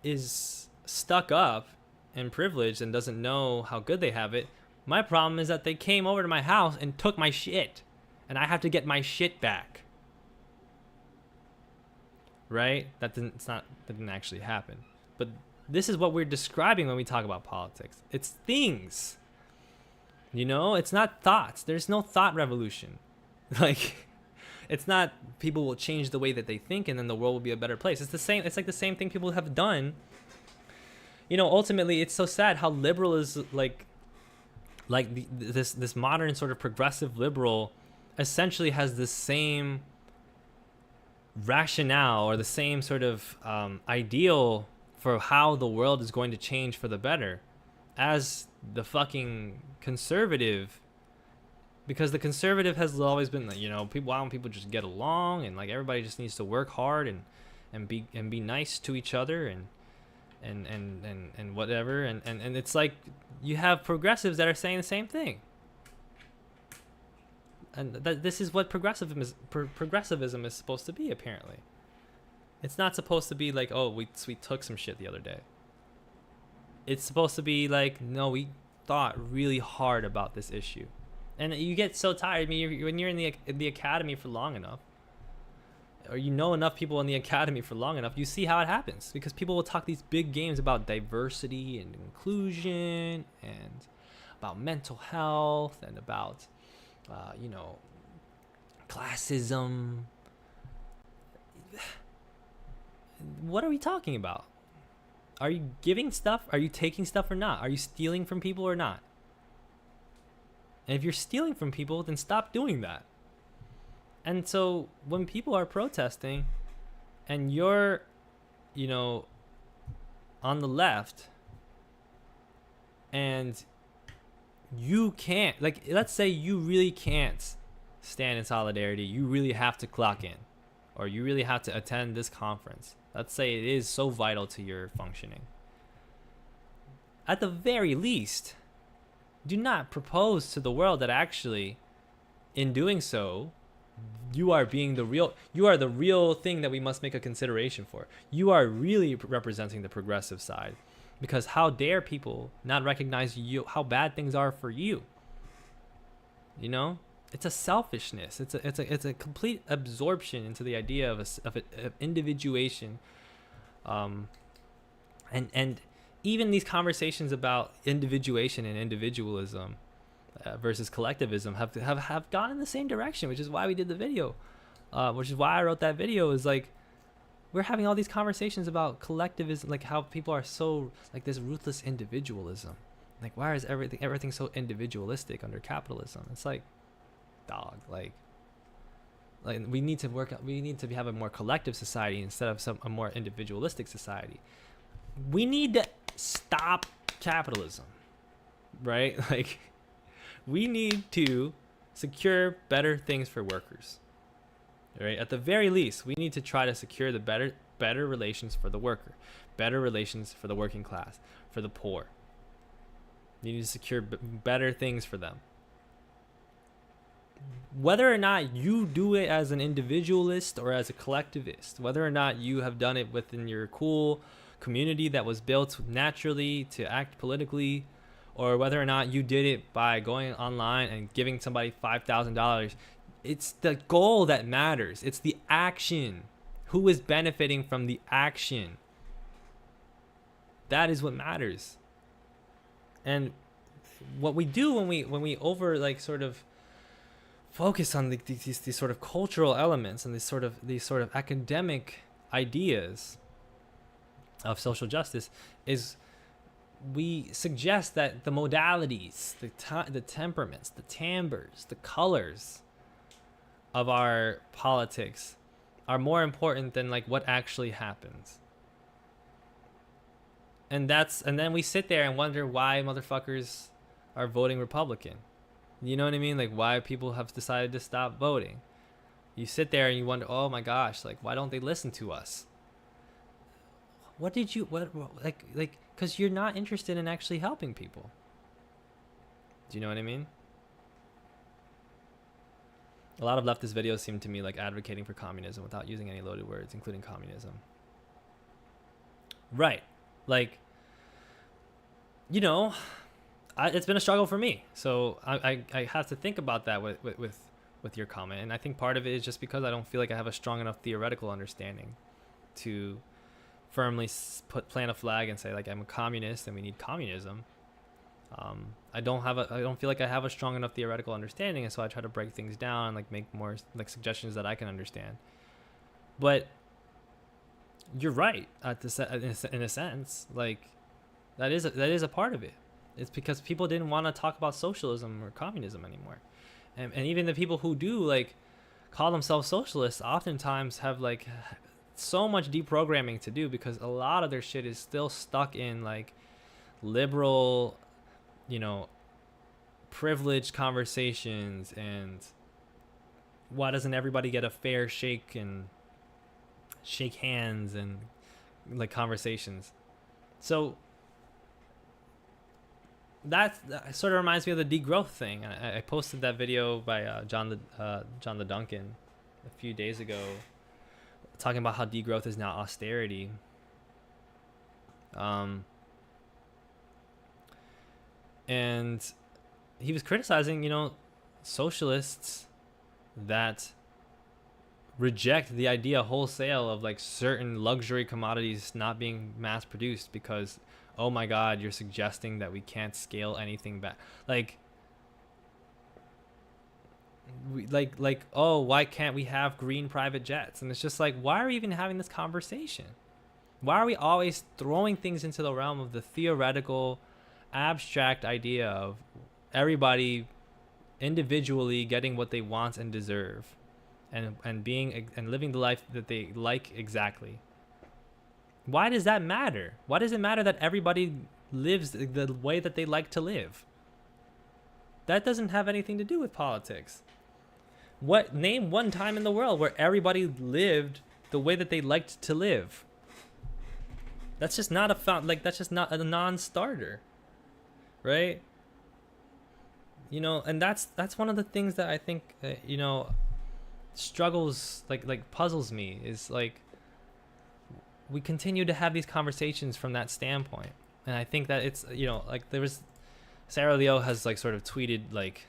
is stuck up and privileged and doesn't know how good they have it. My problem is that they came over to my house and took my shit, and I have to get my shit back. Right? That didn't actually happen. But this is what we're describing when we talk about politics. It's things. You know, it's not thoughts. There's no thought revolution. Like, it's not people will change the way that they think and then the world will be a better place. It's the same. It's like the same thing people have done. You know, ultimately, it's so sad how liberal is this modern sort of progressive liberal essentially has the same rationale or the same sort of ideal for how the world is going to change for the better as the fucking conservative, because the conservative has always been, you know, people, why don't people just get along, and like everybody just needs to work hard and be nice to each other and whatever, and it's like you have progressives that are saying the same thing, and this is what progressivism is supposed to be. Apparently, it's not supposed to be like, oh, we took some shit the other day. It's supposed to be like, no, we thought really hard about this issue, and you get so tired. I mean, when you're in the academy for long enough, or you know enough people in the academy for long enough, you see how it happens, because people will talk these big games about diversity and inclusion and about mental health and about you know, classism. What are we talking about? Are you giving stuff? Are you taking stuff or not? Are you stealing from people or not? And if you're stealing from people, then stop doing that. And so when people are protesting and you're, you know, on the left and you can't, like, let's say you really can't stand in solidarity, you really have to clock in, or you really have to attend this conference. Let's say it is so vital to your functioning. At the very least, do not propose to the world that actually, in doing so, you are the real thing that we must make a consideration for. You are really representing the progressive side, because how dare people not recognize how bad things are for you? You know, it's a selfishness. It's a complete absorption into the idea of individuation, and even these conversations about individuation and individualism versus collectivism have gone in the same direction, which is why we did the video, which is why I wrote that video. Is like we're having all these conversations about collectivism, like how people are so like this ruthless individualism. Like, why is everything so individualistic under capitalism? It's like, dog, like we need to have a more collective society instead of a more individualistic society. We need to stop capitalism, right? Like, we need to secure better things for workers, right? At the very least, we need to try to secure the better relations for the worker, better relations for the working class, for the poor. You need to secure better things for them. Whether or not you do it as an individualist or as a collectivist, whether or not you have done it within your cool community that was built naturally to act politically, or whether or not you did it by going online and giving somebody $5,000, it's the goal that matters. It's the action. Who is benefiting from the action? That is what matters. And what we do when we over like sort of focus on these sort of cultural elements and these sort of academic ideas of social justice is we suggest that the modalities, the temperaments, the timbres, the colors of our politics are more important than like what actually happens. And then we sit there and wonder why motherfuckers are voting Republican. You know what I mean? Like, why people have decided to stop voting. You sit there and you wonder, oh my gosh, like, why don't they listen to us? Because you're not interested in actually helping people. Do you know what I mean? A lot of leftist videos seem to me like advocating for communism without using any loaded words, including communism. Right. Like, you know, it's been a struggle for me. So I have to think about that with your comment. And I think part of it is just because I don't feel like I have a strong enough theoretical understanding to firmly plant a flag and say, like, I'm a communist and we need communism. I don't feel like I have a strong enough theoretical understanding, and so I try to break things down and like make more like suggestions that I can understand. But you're right in a sense. Like, that is a part of it. It's because people didn't want to talk about socialism or communism anymore, and even the people who do like call themselves socialists oftentimes have like so much deprogramming to do, because a lot of their shit is still stuck in like liberal, you know, privileged conversations and why doesn't everybody get a fair shake and shake hands and like conversations. So that sort of reminds me of the degrowth thing. I posted that video by John the Duncan a few days ago, talking about how degrowth is now austerity. And he was criticizing, you know, socialists that reject the idea wholesale of like certain luxury commodities not being mass produced because, oh my God, you're suggesting that we can't scale anything back. Oh, why can't we have green private jets? And it's just like, why are we even having this conversation? Why are we always throwing things into the realm of the theoretical, abstract idea of everybody individually getting what they want and deserve, and being and living the life that they like exactly? Why does that matter? Why does it matter that everybody lives the way that they like to live? That doesn't have anything to do with politics. Name one time in the world where everybody lived the way that they liked to live. That's just not that's just not a non-starter, right? You know, and that's one of the things that I think you know, struggles, like puzzles me, is like we continue to have these conversations from that standpoint. And I think that it's, you know, like there was Sarah Leo has like sort of tweeted like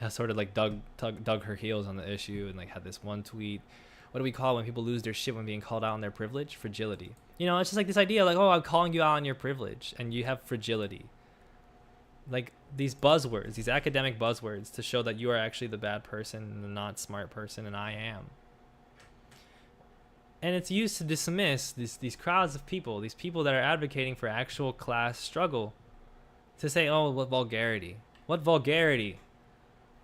has sort of like dug her heels on the issue and like had this one tweet. What do we call it when people lose their shit when being called out on their privilege? Fragility. You know, it's just like this idea like, oh, I'm calling you out on your privilege and you have fragility. Like these buzzwords, these academic buzzwords to show that you are actually the bad person and the not smart person, and I am. And it's used to dismiss these crowds of people, these people that are advocating for actual class struggle, to say, oh, what vulgarity. What vulgarity.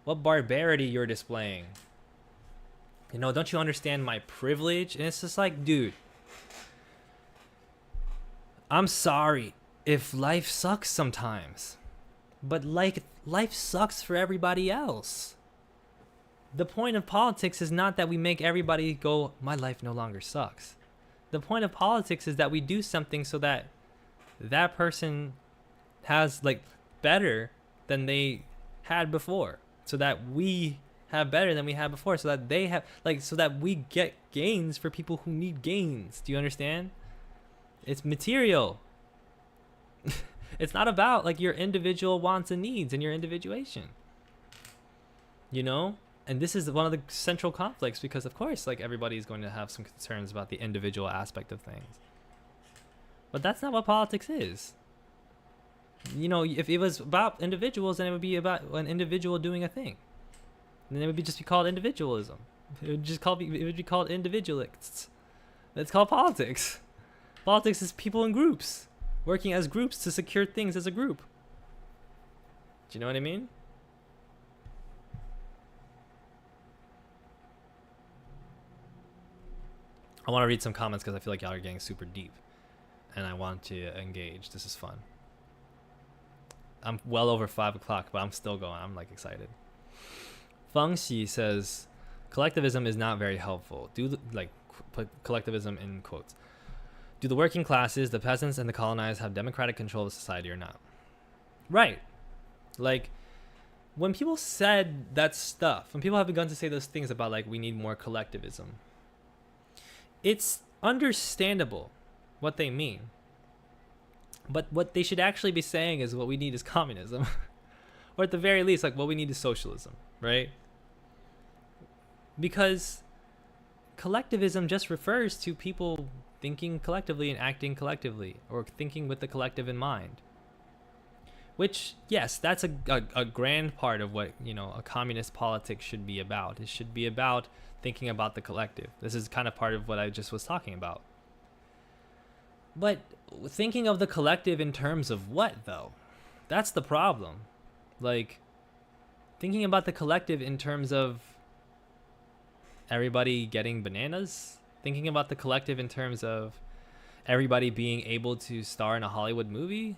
What barbarity you're displaying. You know, don't you understand my privilege? And it's just like, dude, I'm sorry if life sucks sometimes. But like, life sucks for everybody else. The point of politics is not that we make everybody go, my life no longer sucks. The point of politics is that we do something so that that person has like better than they had before. So that we have better than we had before. So that they have like, so that we get gains for people who need gains. Do you understand? It's material. It's not about like your individual wants and needs and your individuation. You know? And this is one of the central conflicts because, of course, like everybody's going to have some concerns about the individual aspect of things. But that's not what politics is. You know, if it was about individuals, then it would be about an individual doing a thing. And then it would just be called individualism. It would be called individualists. That's called politics. Politics is people in groups working as groups to secure things as a group. Do you know what I mean? I want to read some comments because I feel like y'all are getting super deep and I want to engage. This is fun. I'm well over 5 o'clock, but I'm still going. I'm like excited. Feng Xi says, collectivism is not very helpful. Put collectivism in quotes. Do the working classes, the peasants, and the colonized have democratic control of society or not? Right. Like, when people said that stuff, when people have begun to say those things about like, we need more collectivism, it's understandable what they mean. But what they should actually be saying is what we need is communism. Or at the very least, like what we need is socialism, right? Because collectivism just refers to people thinking collectively and acting collectively, or thinking with the collective in mind. Which, yes, that's a grand part of what, you know, a communist politics should be about. It should be about thinking about the collective. This is kind of part of what I just was talking about. But thinking of the collective in terms of what, though? That's the problem. Like, thinking about the collective in terms of everybody getting bananas? Thinking about the collective in terms of everybody being able to star in a Hollywood movie?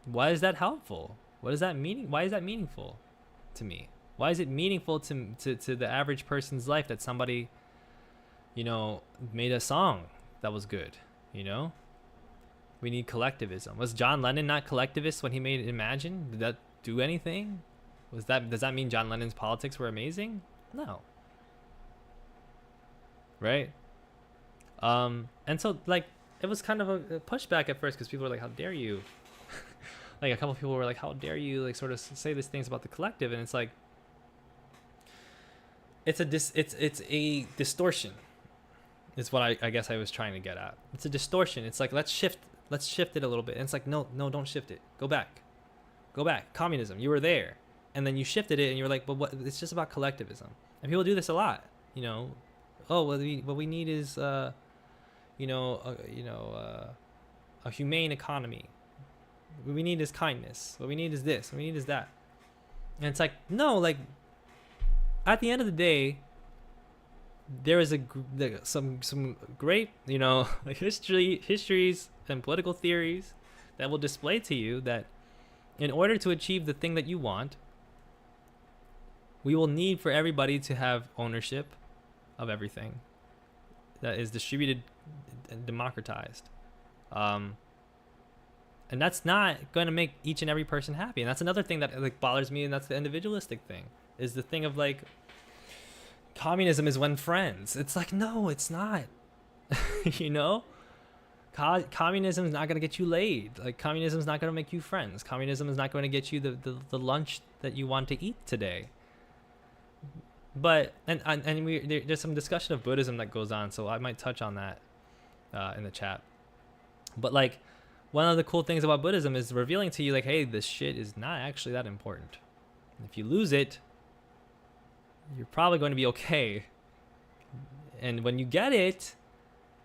Why is that helpful? What does that mean? Why is that meaningful to me? Why is it meaningful to the average person's life that somebody, you know, made a song that was good, you know? We need collectivism. Was John Lennon not collectivist when he made Imagine? Did that do anything? Does that mean John Lennon's politics were amazing? No. Right? And so, like, it was kind of a pushback at first because people were like, how dare you? Like, a couple people were like, how dare you, like, sort of say these things about the collective? And it's like, it's a distortion. Is what I guess I was trying to get at. It's a distortion. It's like, let's shift it a little bit. And it's like, no, don't shift it. Go back. Communism, you were there. And then you shifted it and you were like, but what? It's just about collectivism. And people do this a lot, you know. Oh, well, what we need is, a humane economy. What we need is kindness. What we need is this. What we need is that. And it's like, no, like, at the end of the day, there is some great, you know, like histories and political theories that will display to you that in order to achieve the thing that you want, we will need for everybody to have ownership of everything that is distributed and democratized. And that's not going to make each and every person happy. And that's another thing that like bothers me, and that's the individualistic thing, is the thing of like, communism is when friends. It's like, no, it's not. You know? Communism is not going to get you laid. Like, communism is not going to make you friends. Communism is not going to get you the lunch that you want to eat today. But there's some discussion of Buddhism that goes on, so I might touch on that in the chat. But like, one of the cool things about Buddhism is revealing to you like, hey, this shit is not actually that important. If you lose it, you're probably going to be okay. And when you get it,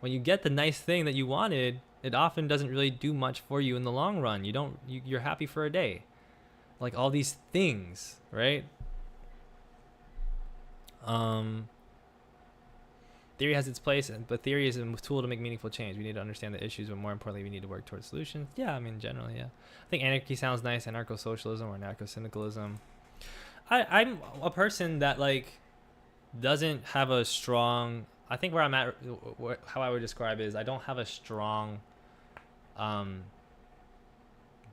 when you get the nice thing that you wanted, it often doesn't really do much for you in the long run. You're happy for a day. Like all these things, right? Theory has its place, but theory is a tool to make meaningful change. We need to understand the issues, but more importantly, we need to work towards solutions. Yeah, I mean, generally, yeah. I think anarchy sounds nice, anarcho-socialism or anarcho-syndicalism. I'm a person that, like, doesn't have a strong... I think where I'm at, how I would describe it is I don't have a strong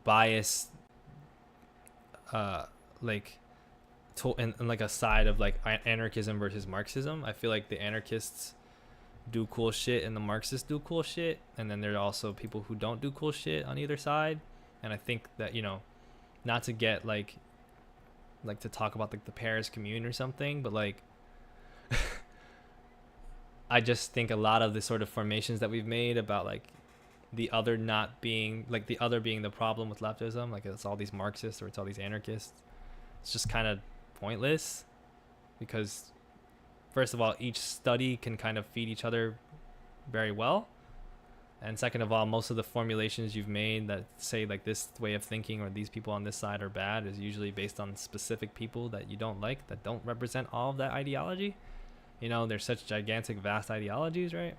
bias, like... and like a side of like anarchism versus Marxism. I feel like the anarchists do cool shit and the Marxists do cool shit, and then there are also people who don't do cool shit on either side. And I think that, you know, not to get like to talk about like the Paris Commune or something, but like I just think a lot of the sort of formations that we've made about like the other not being like the other being the problem with leftism, like it's all these Marxists or it's all these anarchists, it's just kind of pointless, because first of all, each study can kind of feed each other very well, and second of all, most of the formulations you've made that say like this way of thinking or these people on this side are bad is usually based on specific people that you don't like, that don't represent all of that ideology. You know, there's such gigantic vast ideologies, right?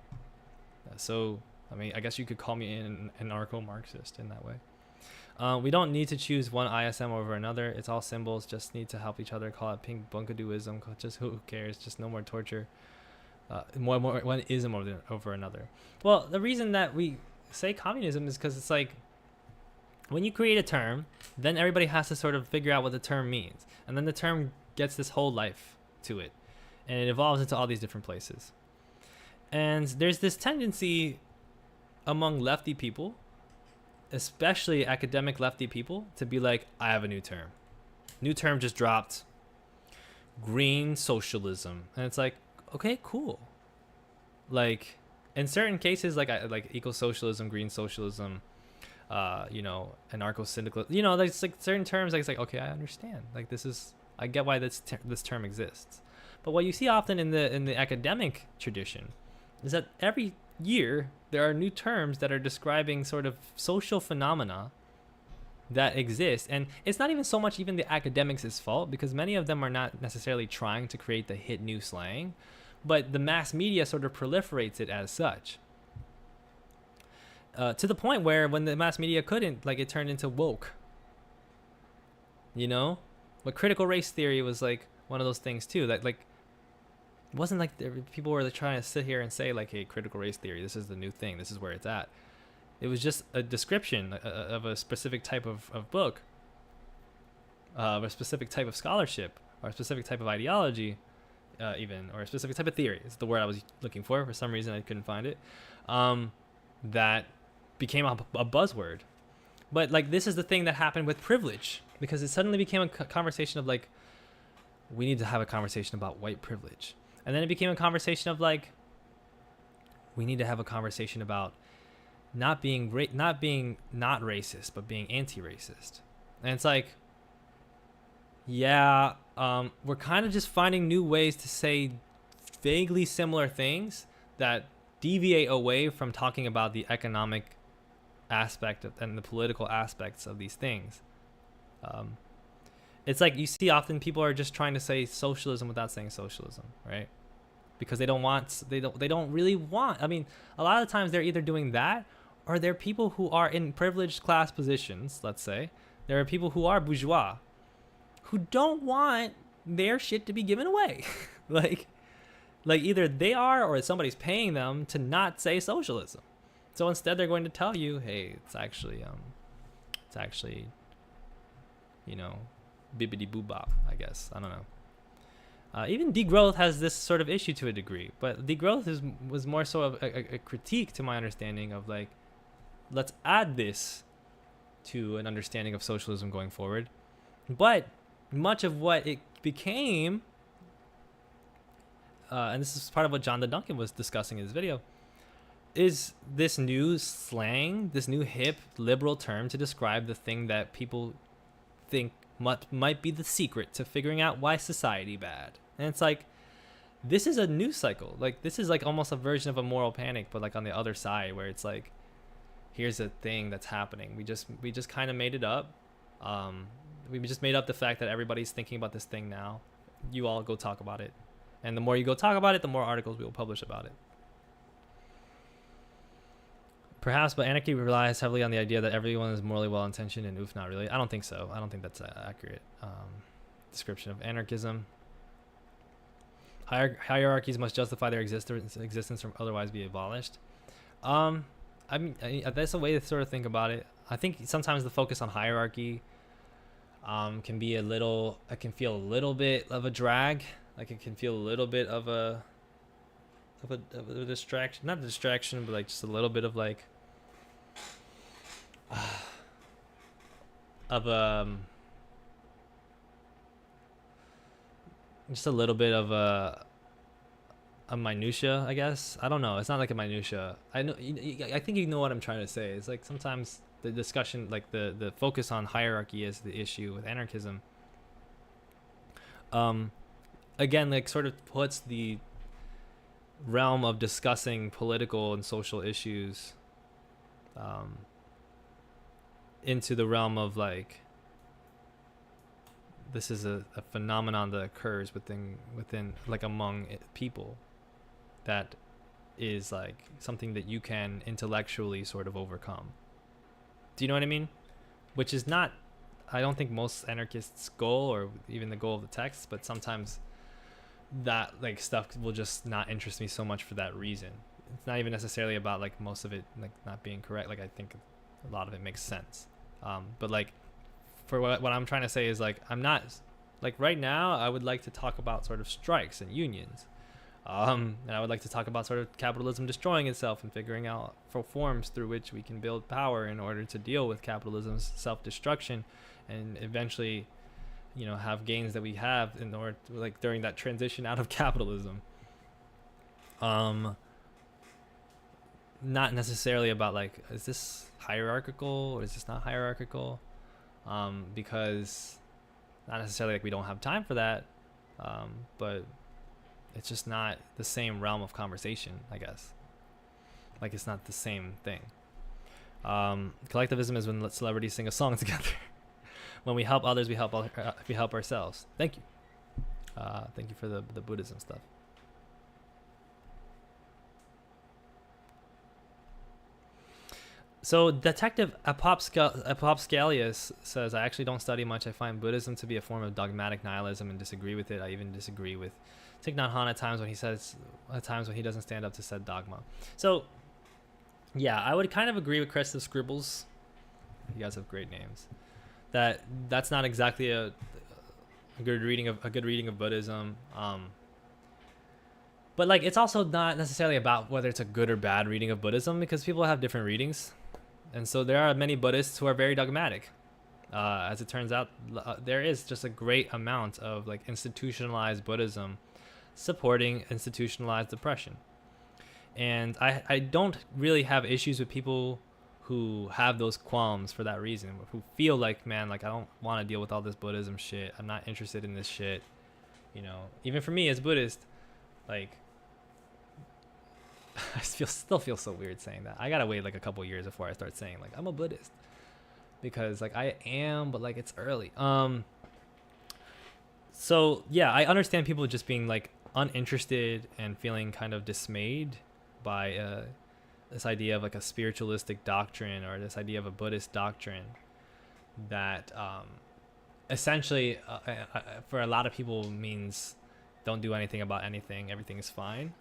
So I mean, I guess you could call me an anarcho-Marxist in that way. We don't need to choose one ISM over another. It's all symbols. Just need to help each other. Call it pink bunkaduism. Just who cares? Just no more torture. More one ism over another. Well, the reason that we say communism is because it's like when you create a term, then everybody has to sort of figure out what the term means, and then the term gets this whole life to it, and it evolves into all these different places. And there's this tendency among lefty people, especially academic lefty people, to be like, I have a new term. New term just dropped. Green socialism. And it's like, okay, cool. Like, in certain cases, like eco-socialism, green socialism, you know, anarcho-syndicalism, you know, there's like certain terms, like, it's like, okay, I understand. Like, I get why this term exists. But what you see often in the academic tradition is that every year there are new terms that are describing sort of social phenomena that exist, and it's not even so much even the academics' fault, because many of them are not necessarily trying to create the hit new slang, but the mass media sort of proliferates it as such, to the point where when the mass media couldn't, like, it turned into woke, you know. But critical race theory was like one of those things too, that like it wasn't like people were trying to sit here and say like, hey, critical race theory, this is the new thing, this is where it's at. It was just a description of a specific type of book, of a specific type of scholarship, or a specific type of ideology, even, or a specific type of theory. It's the word I was looking for. For some reason, I couldn't find it. That became a buzzword. But like, this is the thing that happened with privilege, because it suddenly became a conversation of like, we need to have a conversation about white privilege. And then it became a conversation of like, we need to have a conversation about not being not racist, but being anti-racist. And it's like, yeah, we're kind of just finding new ways to say vaguely similar things that deviate away from talking about the economic aspect and the political aspects of these things. It's like you see often people are just trying to say socialism without saying socialism, right? Because they don't really want. I mean, a lot of the times they're either doing that, or they're people who are in privileged class positions. Let's say there are people who are bourgeois, who don't want their shit to be given away. like either they are, or somebody's paying them to not say socialism. So instead, they're going to tell you, hey, it's actually, you know, bibbidi boobop, I guess. I don't know. Even degrowth has this sort of issue to a degree, but degrowth was more so of a critique, to my understanding, of like, let's add this to an understanding of socialism going forward. But much of what it became and this is part of what John the Duncan was discussing in his video, is this new slang, this new hip liberal term to describe the thing that people think might be the secret to figuring out why society bad. And it's like, this is a news cycle. Like, this is like almost a version of a moral panic, but like on the other side, where it's like, here's a thing that's happening. We just kind of made it up. We just made up the fact that everybody's thinking about this thing now. You all go talk about it. And the more you go talk about it, the more articles we will publish about it. Perhaps, but anarchy relies heavily on the idea that everyone is morally well-intentioned, and oof, not really. I don't think so. I don't think that's an accurate description of anarchism. Hierarchies must justify their existence or otherwise be abolished. I mean, that's a way to sort of think about it. I think sometimes the focus on hierarchy can be it can feel a little bit of a drag. Like, it can feel a little bit of a distraction. Not a distraction, but like just a little bit of like just a little bit of a minutia, I guess. I don't know. It's not like a minutia. I know. I think you know what I'm trying to say. It's like sometimes the discussion, like the focus on hierarchy is the issue with anarchism. Again, like sort of puts the realm of discussing political and social issues into the realm of like, this is a phenomenon that occurs within like among people, that is like something that you can intellectually sort of overcome. Do you know what I mean? Which is not, I don't think most anarchists' goal, or even the goal of the text, but sometimes that like stuff will just not interest me so much for that reason. It's not even necessarily about like most of it like not being correct. Like, I think a lot of it makes sense. But like, for what I'm trying to say is like, I'm not like, right now I would like to talk about sort of strikes and unions. And I would like to talk about sort of capitalism destroying itself and figuring out for forms through which we can build power in order to deal with capitalism's self-destruction, and eventually, you know, have gains that we have in order to, like, during that transition out of capitalism. Not necessarily about like, is this hierarchical or is this not hierarchical? Because not necessarily like we don't have time for that, but it's just not the same realm of conversation, I guess. Like, it's not the same thing. Collectivism is when celebrities sing a song together. When we help others, we help ourselves. Thank you. Thank you for the Buddhism stuff. So Detective Apopscalius says, I actually don't study much. I find Buddhism to be a form of dogmatic nihilism and disagree with it. I even disagree with Thich Nhat Hanh at times when he doesn't stand up to said dogma. So yeah, I would kind of agree with Crest of Scribbles. You guys have great names. That's not exactly a good reading of Buddhism. But like, it's also not necessarily about whether it's a good or bad reading of Buddhism, because people have different readings. And so there are many Buddhists who are very dogmatic. As it turns out, there is just a great amount of like institutionalized Buddhism supporting institutionalized oppression. And I don't really have issues with people who have those qualms for that reason, who feel like, man, like, I don't want to deal with all this Buddhism shit. I'm not interested in this shit. You know, even for me as Buddhist, like, I still feel so weird saying that. I gotta wait like a couple years before I start saying like I'm a Buddhist, because like I am, but like it's early. So yeah, I understand people just being like uninterested and feeling kind of dismayed by this idea of like a spiritualistic doctrine, or this idea of a Buddhist doctrine that essentially for a lot of people means don't do anything about anything, everything is fine.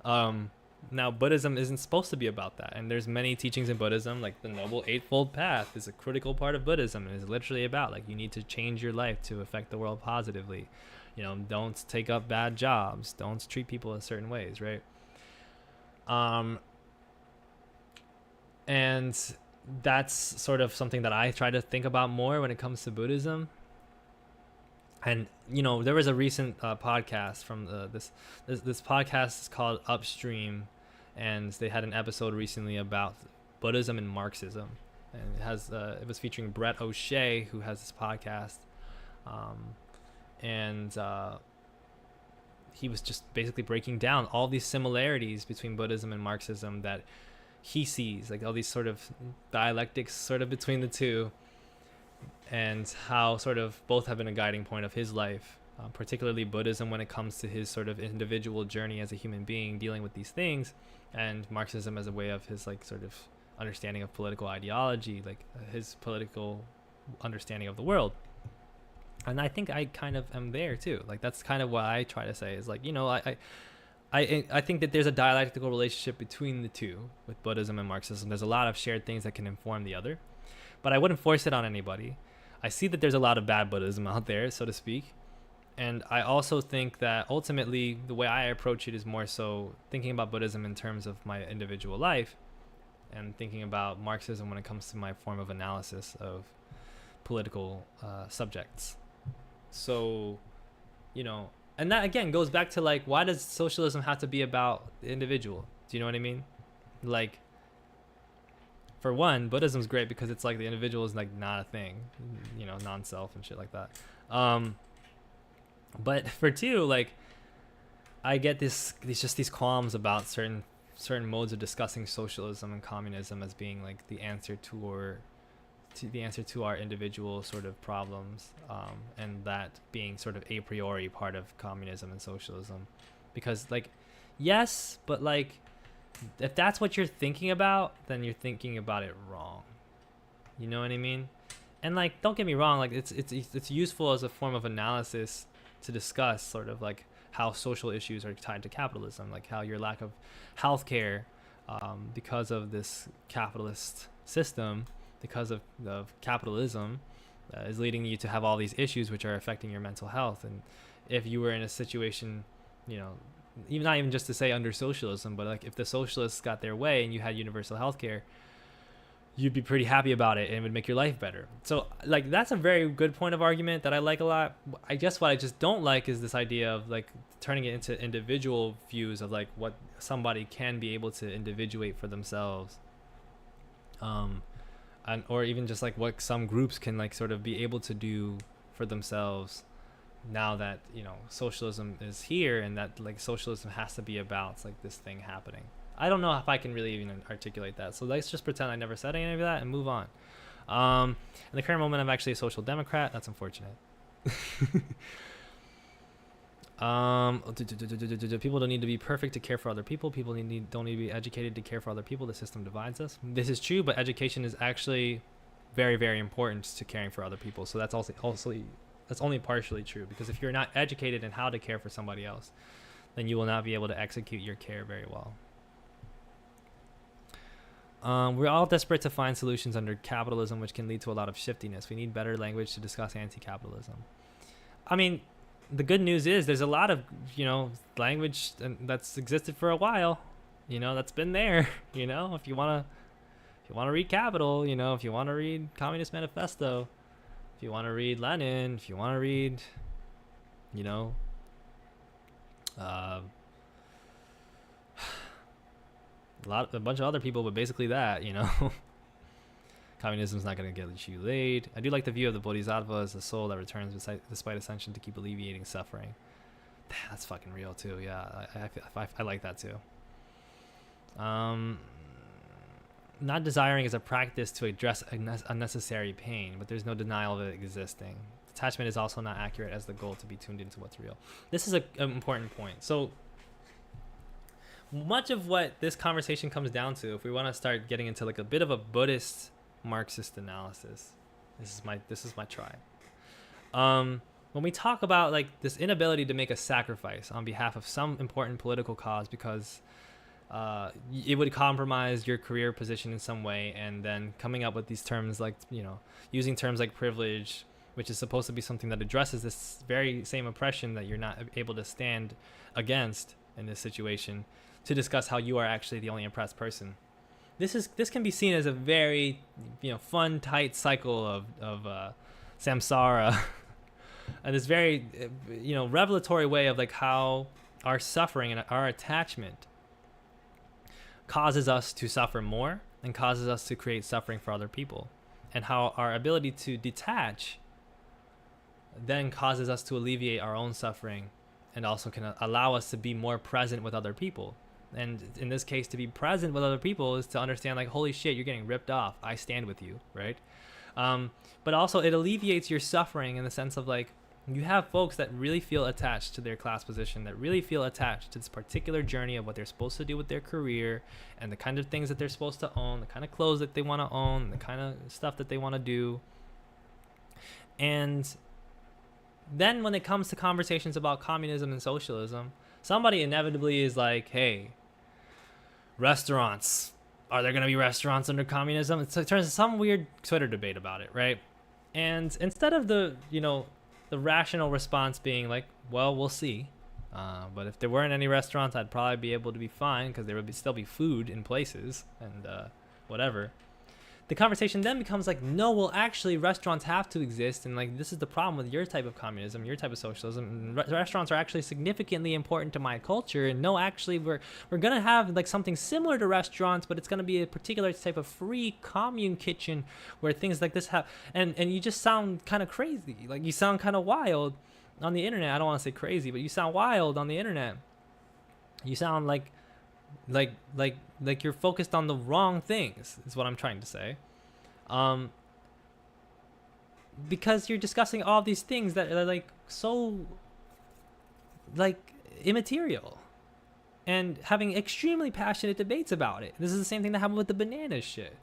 Now, Buddhism isn't supposed to be about that, and there's many teachings in Buddhism, like the Noble Eightfold Path is a critical part of Buddhism, and is literally about like, you need to change your life to affect the world positively. You know, don't take up bad jobs, don't treat people in certain ways, right? And that's sort of something that I try to think about more when it comes to Buddhism. And there was a recent podcast from this podcast is called Upstream, and they had an episode recently about Buddhism and Marxism, and it was featuring Brett O'Shea, who has this podcast, and he was just basically breaking down all these similarities between Buddhism and Marxism that he sees, like all these sort of dialectics sort of between the two, and how sort of both have been a guiding point of his life, particularly Buddhism when it comes to his sort of individual journey as a human being dealing with these things, and Marxism as a way of his like sort of understanding of political ideology, like his political understanding of the world. And I think I kind of am there too. Like that's kind of what I try to say is like, I think that there's a dialectical relationship between the two with Buddhism and Marxism. There's a lot of shared things that can inform the other, but I wouldn't force it on anybody. I see that there's a lot of bad Buddhism out there, so to speak. And I also think that ultimately the way I approach it is more so thinking about Buddhism in terms of my individual life, and thinking about Marxism when it comes to my form of analysis of political subjects. So, and that again goes back to like, why does socialism have to be about the individual? Do you know what I mean? Like, for one, Buddhism's great because it's like the individual is like not a thing, non-self and shit like that. But for two, like, I get these qualms about certain modes of discussing socialism and communism as being like the answer to our individual sort of problems, and that being sort of a priori part of communism and socialism, because like, yes, but like, if that's what you're thinking about, then you're thinking about it wrong. You know what I mean? And like, don't get me wrong, like it's useful as a form of analysis to discuss sort of like how social issues are tied to capitalism, like how your lack of healthcare, because of this capitalist system, because of capitalism, is leading you to have all these issues which are affecting your mental health. And if you were in a situation, even not even just to say under socialism, but like if the socialists got their way and you had universal healthcare, you'd be pretty happy about it and it would make your life better. So like, that's a very good point of argument that I like a lot. I guess what I just don't like is this idea of like turning it into individual views of like what somebody can be able to individuate for themselves, and or even just like what some groups can like sort of be able to do for themselves now that socialism is here, and that like socialism has to be about like this thing happening. I don't know if I can really even articulate that, so let's just pretend I never said any of that and move on. In the current moment, I'm actually a social democrat. That's unfortunate. People don't need to be perfect to care for other people. People don't need to be educated to care for other people. The system divides us. This is true, but education is actually very, very important to caring for other people. So that's also that's only partially true, because if you're not educated in how to care for somebody else, then you will not be able to execute your care very well. We're all desperate to find solutions under capitalism, which can lead to a lot of shiftiness. We need better language to discuss anti-capitalism. I mean, the good news is there's a lot of, language that's existed for a while, that's been there, if you want to read Capital, if you want to read Communist Manifesto, if you want to read Lenin, if you want to read, a bunch of other people, but basically that, communism is not going to get you laid. I do like the view of the bodhisattva as a soul that returns despite ascension to keep alleviating suffering. That's fucking real too. Yeah, I like that too. Not desiring is a practice to address unnecessary pain, but there's no denial of it existing. Detachment is also not accurate as the goal to be tuned into what's real. This is an important point. So much of what this conversation comes down to, if we want to start getting into like a bit of a Buddhist Marxist analysis, this is my try. When we talk about like this inability to make a sacrifice on behalf of some important political cause because it would compromise your career position in some way, and then coming up with these terms like, using terms like privilege, which is supposed to be something that addresses this very same oppression that you're not able to stand against in this situation, to discuss how you are actually the only oppressed person. This can be seen as a very fun, tight cycle of samsara this very revelatory way of like how our suffering and our attachment causes us to suffer more and causes us to create suffering for other people, and how our ability to detach then causes us to alleviate our own suffering and also can allow us to be more present with other people. And in this case, to be present with other people is to understand like, holy shit, you're getting ripped off, I stand with you, right? But also it alleviates your suffering in the sense of like, you have folks that really feel attached to their class position, that really feel attached to this particular journey of what they're supposed to do with their career and the kind of things that they're supposed to own, the kind of clothes that they want to own, the kind of stuff that they want to do. And then when it comes to conversations about communism and socialism, somebody inevitably is like, hey, restaurants, are there going to be restaurants under communism? It turns into some weird Twitter debate about it, right? And instead of the rational response being like, well, we'll see. But if there weren't any restaurants, I'd probably be able to be fine because there would still be food in places and whatever. The conversation then becomes like, no, well, actually, restaurants have to exist. And like, this is the problem with your type of communism, your type of socialism. Restaurants are actually significantly important to my culture. And no, actually, we're going to have like something similar to restaurants, but it's going to be a particular type of free commune kitchen where things like this have. And you just sound kind of crazy. Like, you sound kind of wild on the internet. I don't want to say crazy, but you sound wild on the internet. You sound like you're focused on the wrong things is what I'm trying to say, because you're discussing all these things that are like so like immaterial and having extremely passionate debates about it. This is the same thing that happened with the bananas shit.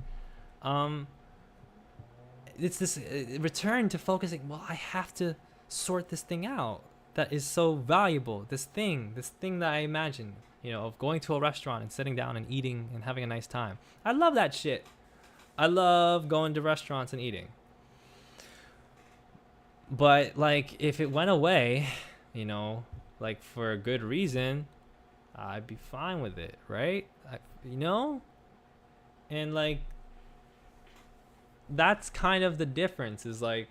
It's this return to focusing, well, I have to sort this thing out that is so valuable, this thing that I imagine, of going to a restaurant and sitting down and eating and having a nice time. I love that shit. I love going to restaurants and eating. But like, if it went away, like for a good reason, I'd be fine with it, right? And like, that's kind of the difference, is like,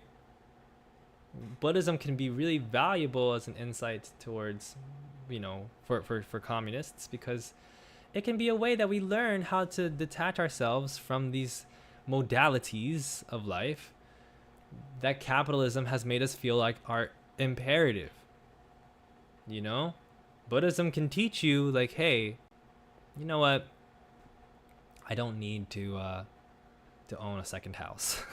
Buddhism can be really valuable as an insight towards, for communists, because it can be a way that we learn how to detach ourselves from these modalities of life that capitalism has made us feel like are imperative. Buddhism can teach you like, hey, you know what? I don't need to own a second house.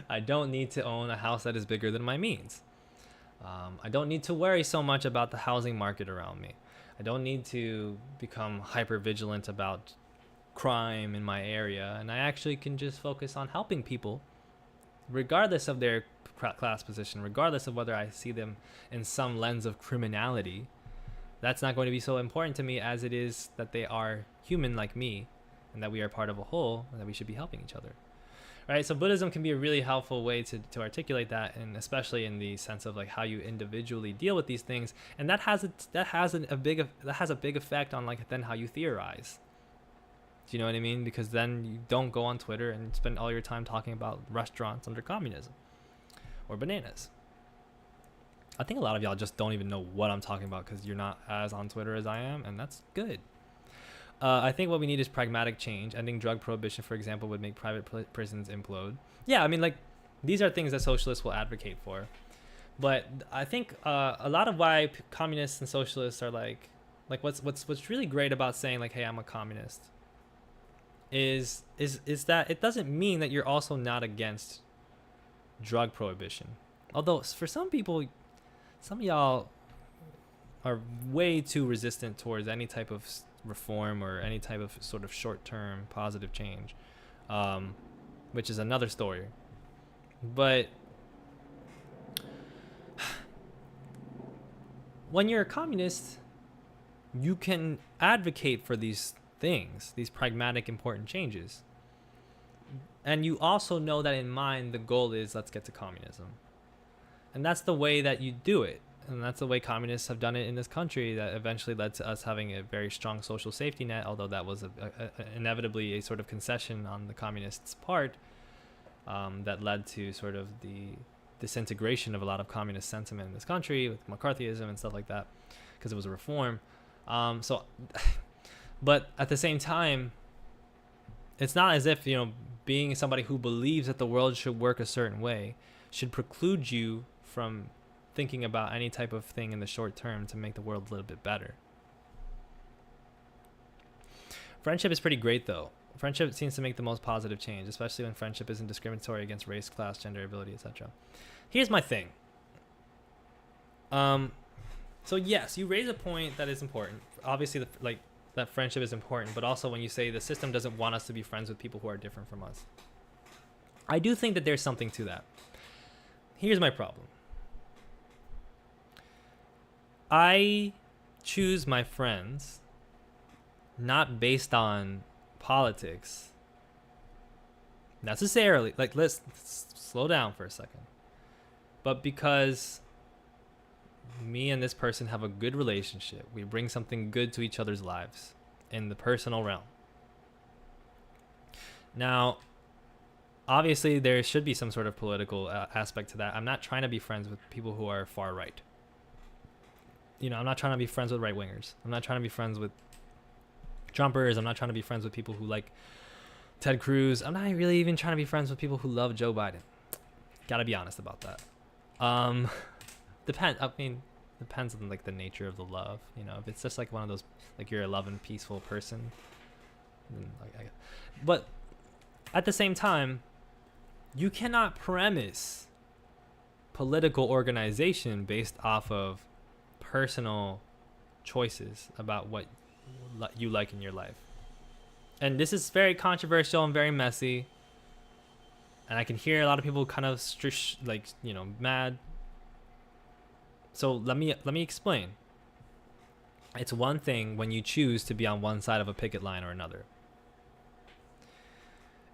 I don't need to own a house that is bigger than my means. I don't need to worry so much about the housing market around me. I don't need to become hyper vigilant about crime in my area, and I actually can just focus on helping people regardless of their class position, regardless of whether I see them in some lens of criminality. That's not going to be so important to me as it is that they are human like me, and that we are part of a whole, and that we should be helping each other. Right? So Buddhism can be a really helpful way to articulate that, and especially in the sense of like how you individually deal with these things, and that has a big effect on like then how you theorize. Do you know what I mean? Because then you don't go on Twitter and spend all your time talking about restaurants under communism or bananas. I think a lot of y'all just don't even know what I'm talking about because you're not as on Twitter as I am, and that's good. I think what we need is pragmatic change. Ending drug prohibition, for example, would make private prisons implode. Yeah, I mean, like, these are things that socialists will advocate for. But I think a lot of why communists and socialists are like what's really great about saying like, hey, I'm a communist, is that it doesn't mean that you're also not against drug prohibition. Although for some people, some of y'all are way too resistant towards any type of reform or any type of sort of short-term positive change, which is another story. But when you're a communist, you can advocate for these things, these pragmatic, important changes. And you also know that in mind, the goal is let's get to communism. And that's the way that you do it. And that's the way communists have done it in this country, that eventually led to us having a very strong social safety net, although that was inevitably a sort of concession on the communists' part, that led to sort of the disintegration of a lot of communist sentiment in this country with McCarthyism and stuff like that, because it was a reform. But at the same time, it's not as if, being somebody who believes that the world should work a certain way should preclude you from thinking about any type of thing in the short term to make the world a little bit better. Friendship is pretty great, though. Friendship seems to make the most positive change, especially when friendship isn't discriminatory against race, class, gender, ability, etc. Here's my thing. So yes, you raise a point that is important. Obviously, that friendship is important, but also when you say the system doesn't want us to be friends with people who are different from us, I do think that there's something to that. Here's my problem. I choose my friends not based on politics necessarily. Let's slow down for a second. But because me and this person have a good relationship, we bring something good to each other's lives in the personal realm. Now, obviously, there should be some sort of political aspect to that. I'm not trying to be friends with people who are far right. I'm not trying to be friends with right wingers. I'm not trying to be friends with Trumpers. I'm not trying to be friends with people who like Ted Cruz. I'm not really even trying to be friends with people who love Joe Biden. Gotta be honest about that. Depends on the nature of the love. If it's just one of those, you're a loving, peaceful person, then but at the same time, you cannot premise political organization based off of personal choices about what you like in your life. And this is very controversial and very messy, and I can hear a lot of people kind of mad. So let me explain. It's one thing when you choose to be on one side of a picket line or another.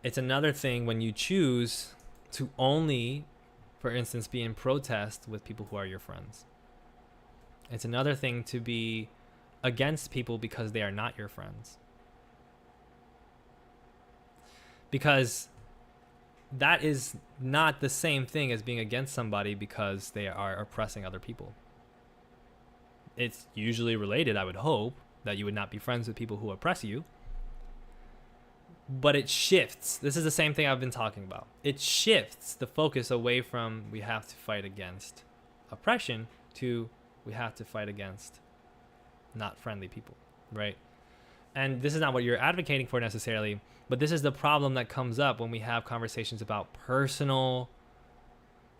It's another thing when you choose to only, for instance, be in protest with people who are your friends. It's another thing to be against people because they are not your friends. Because that is not the same thing as being against somebody because they are oppressing other people. It's usually related, I would hope, that you would not be friends with people who oppress you. But it shifts. This is the same thing I've been talking about. It shifts the focus away from we have to fight against oppression to we have to fight against not friendly people, right? And this is not what you're advocating for necessarily, but this is the problem that comes up when we have conversations about personal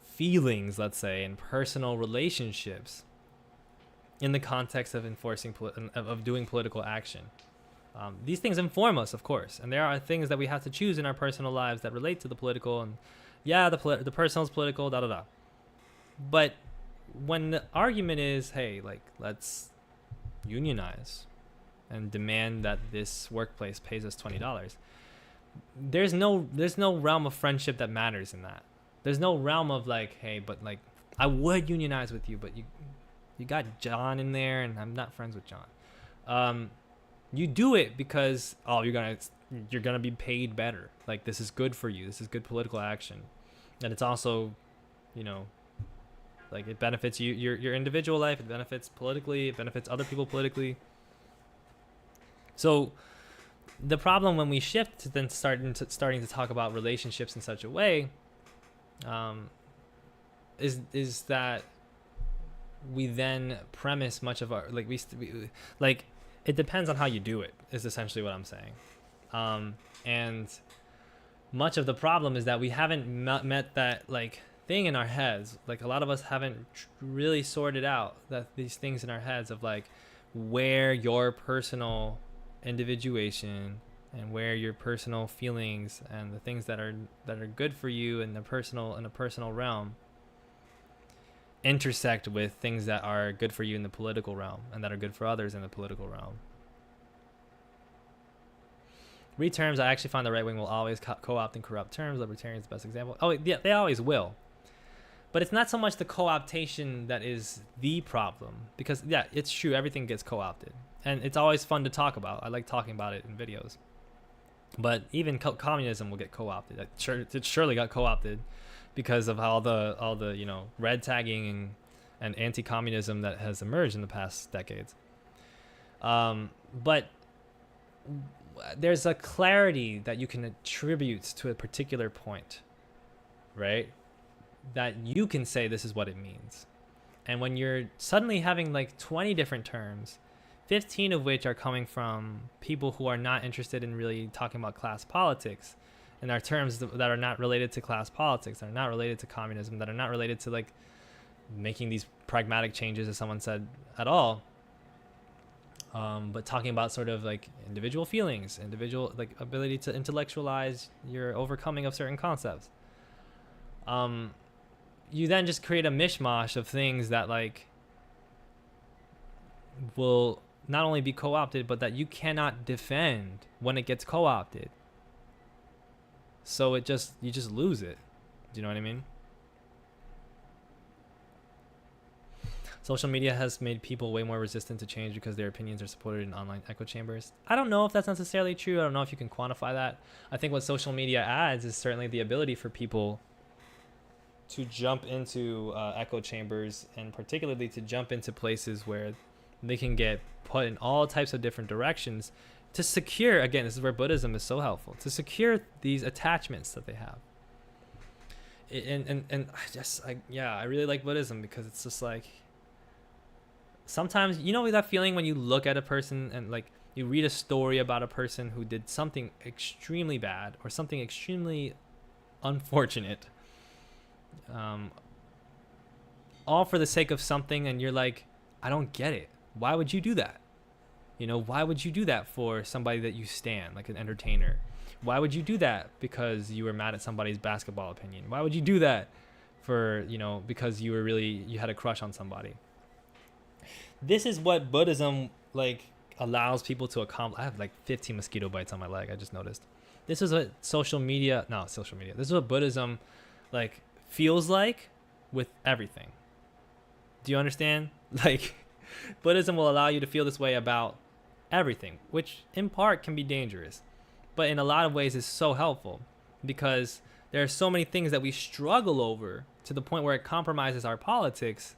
feelings, let's say, and personal relationships in the context of enforcing of doing political action. These things inform us, of course, and there are things that we have to choose in our personal lives that relate to the political, and the personal is political, but when the argument is, hey, let's unionize and demand that this workplace pays us $20, there's no realm of friendship that matters in that. There's no realm of hey, but I would unionize with you, but you got John in there and I'm not friends with John. You do it because you're gonna be paid better. This is good for you. This is good political action, and it's also, it benefits your individual life. It benefits politically. It benefits other people politically. So the problem when we shift to then starting to talk about relationships in such a way, is that we then premise much of our it depends on how you do it, is essentially what I'm saying. And much of the problem is that we haven't met that thing in our heads. A lot of us haven't really sorted out these things in our heads of where your personal individuation and where your personal feelings and the things that are good for you in a personal realm intersect with things that are good for you in the political realm and that are good for others in the political realm. Read terms. I actually find the right wing will always co-opt and corrupt terms. Libertarians the best example. Oh yeah, they always will. But it's not so much the co-optation that is the problem, because yeah, it's true, everything gets co-opted, and it's always fun to talk about. I like talking about it in videos. But even communism will get co-opted. It surely got co-opted because of all the red tagging and anti-communism that has emerged in the past decades. But there's a clarity that you can attribute to a particular point, right? That you can say this is what it means. And when you're suddenly having like 20 different terms, 15 of which are coming from people who are not interested in really talking about class politics, and are terms that are not related to class politics, that are not related to communism, that are not related to like making these pragmatic changes, as someone said, at all, but talking about sort of like individual feelings, individual like ability to intellectualize your overcoming of certain concepts. You then just create a mishmash of things that like will not only be co-opted, but that you cannot defend when it gets co-opted. So you just lose it. Do you know what I mean? Social media has made people way more resistant to change because their opinions are supported in online echo chambers. I don't know if that's necessarily true. I don't know if you can quantify that. I think what social media adds is certainly the ability for people to jump into echo chambers, and particularly to jump into places where they can get put in all types of different directions to secure, again, this is where Buddhism is so helpful, to secure these attachments that they have. And I really like Buddhism because it's just like, sometimes, you know that feeling when you look at a person and like you read a story about a person who did something extremely bad or something extremely unfortunate, all for the sake of something, and you're like, I don't get it. Why would you do that? Why would you do that for somebody that you stan, like an entertainer? Why would you do that because you were mad at somebody's basketball opinion? Why would you do that for, because you had a crush on somebody? This is what Buddhism like allows people to accomplish. I have like 15 mosquito bites on my leg, I just noticed. This is what this is what Buddhism like feels like with everything. Do you understand? Like, Buddhism will allow you to feel this way about everything, which in part can be dangerous, but in a lot of ways is so helpful, because there are so many things that we struggle over to the point where it compromises our politics,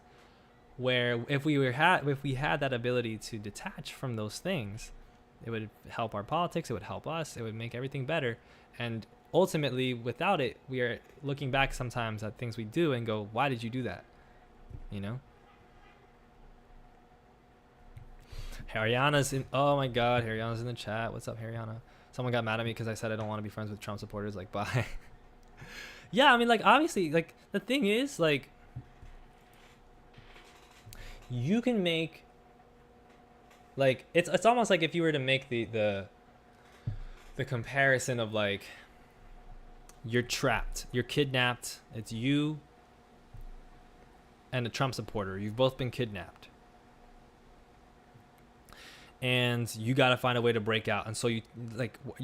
where if we had that ability to detach from those things, it would help our politics, it would help us, it would make everything better. And ultimately, without it, we are looking back sometimes at things we do and go, why did you do that? Haryana's in, oh my god, Haryana's in the chat. What's up, Haryana? Someone got mad at me because I said I don't want to be friends with Trump supporters. Like, bye. Yeah, I mean, like, obviously, like, the thing is, like, you can make, like, it's almost like if you were to make the comparison of, like, you're trapped, you're kidnapped, it's you and a Trump supporter, you've both been kidnapped, and you got to find a way to break out. And so you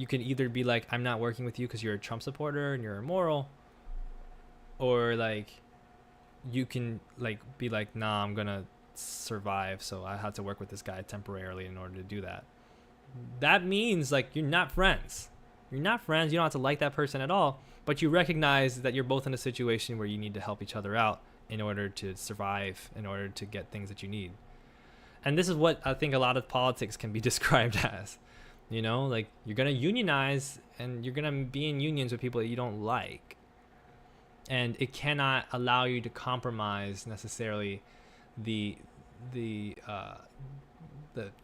can either be like, I'm not working with you because you're a Trump supporter and you're immoral, or like you can like be like, nah, I'm gonna survive, so I have to work with this guy temporarily in order to do that. That means like you're not friends. You don't have to like that person at all, but you recognize that you're both in a situation where you need to help each other out in order to survive, in order to get things that you need. And this is what I think a lot of politics can be described as. Like, you're going to unionize and you're going to be in unions with people that you don't like. And it cannot allow you to compromise necessarily the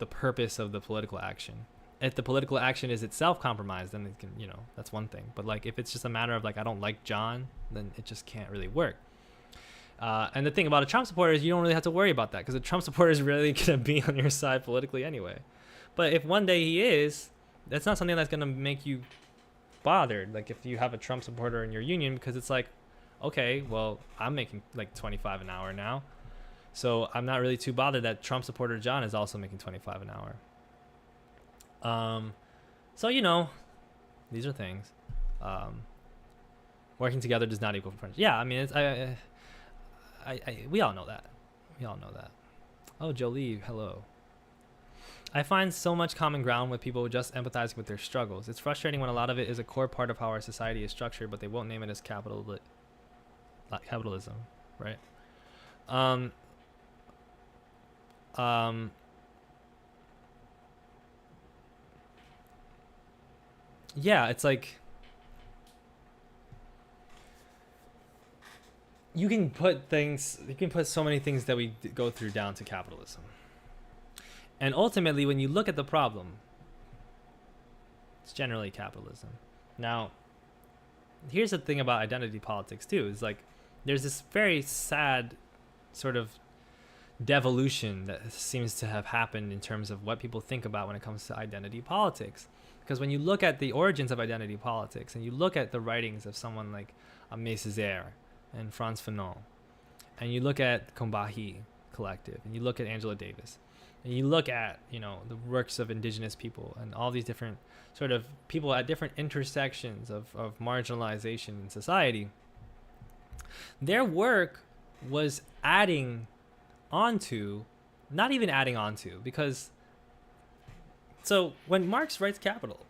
purpose of the political action. If the political action is itself compromised, then it can, that's one thing. But like, if it's just a matter of like, I don't like John, then it just can't really work. And the thing about a Trump supporter is you don't really have to worry about that, because a Trump supporter is really going to be on your side politically anyway. But if one day he is, that's not something that's going to make you bothered. Like, if you have a Trump supporter in your union, because it's like, okay, well, I'm making like $25 an hour now, so I'm not really too bothered that Trump supporter John is also making $25 an hour. So, these are things. Working together does not equal friendship. Yeah, I mean, we all know that. Oh, Jolie, hello. I find so much common ground with people just empathizing with their struggles. It's frustrating when a lot of it is a core part of how our society is structured, but they won't name it as capital. But capitalism, right? Um, um, yeah, it's like you can put so many things that we go through down to capitalism. And ultimately, when you look at the problem, it's generally capitalism. Now, here's the thing about identity politics too, is like there's this very sad sort of devolution that seems to have happened in terms of what people think about when it comes to identity politics. Because when you look at the origins of identity politics and you look at the writings of someone like Aimé Césaire and Frantz Fanon, and you look at Combahee Collective, and you look at Angela Davis, and you look at, you know, the works of indigenous people and all these different sort of people at different intersections of marginalization in society, their work was adding onto, not even adding onto, because so when Marx writes Capital,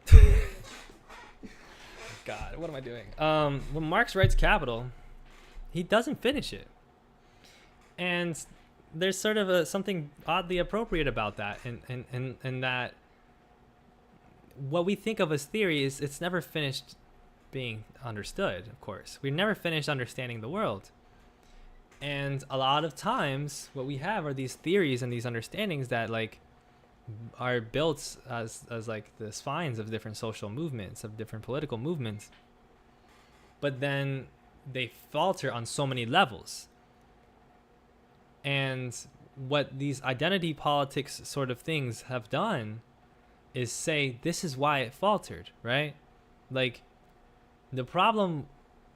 God, what am I doing? When Marx writes Capital, he doesn't finish it, and there's sort of something oddly appropriate about that, and that what we think of as theory is it's never finished being understood. Of course, we're never finished understanding the world, and a lot of times what we have are these theories and these understandings that like are built as like the spines of different social movements, of different political movements, but then they falter on so many levels. And what these identity politics sort of things have done is say this is why it faltered, right? Like the problem,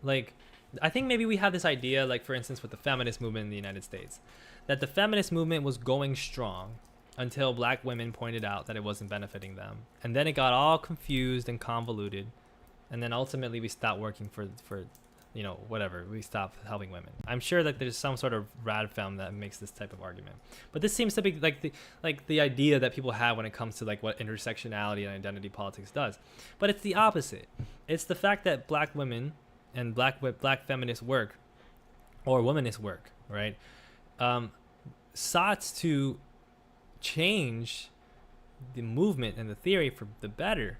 like I think maybe we have this idea, like for instance with the feminist movement in the United States, that the feminist movement was going strong until black women pointed out that it wasn't benefiting them, and then it got all confused and convoluted, and then ultimately we stopped working for you know, whatever, we stopped helping women. I'm sure that there's some sort of rad film that makes this type of argument, but this seems to be like the idea that people have when it comes to like what intersectionality and identity politics does. But it's the opposite. It's the fact that black women and black feminist work or womanist work, right, sought to change the movement and the theory for the better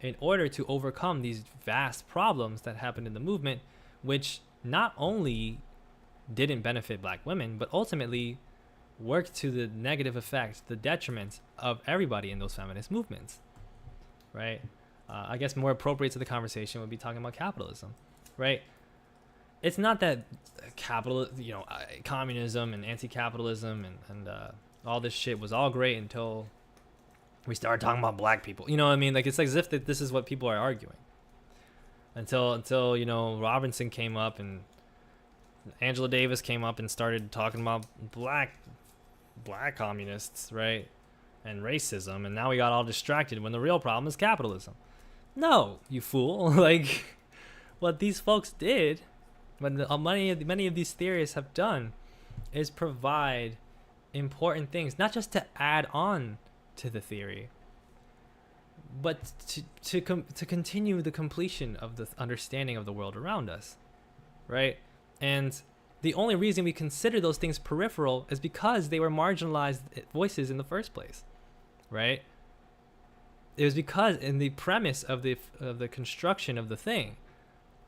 in order to overcome these vast problems that happened in the movement, which not only didn't benefit black women, but ultimately worked to the negative effect, the detriment of everybody in those feminist movements, right? I guess more appropriate to the conversation would be talking about capitalism, right? It's not that communism and anti-capitalism and all this shit was all great until we started talking about black people. You know what I mean? Like it's like as if that this is what people are arguing. Until you know, Robinson came up and Angela Davis came up and started talking about black communists, right? And racism, and now we got all distracted when the real problem is capitalism. No, you fool. Like what these folks did, what many of these theorists have done, is provide important things, not just to add on to the theory, but to continue the completion of the understanding of the world around us, right? And the only reason we consider those things peripheral is because they were marginalized voices in the first place, right? It was because in the premise of the construction of the thing,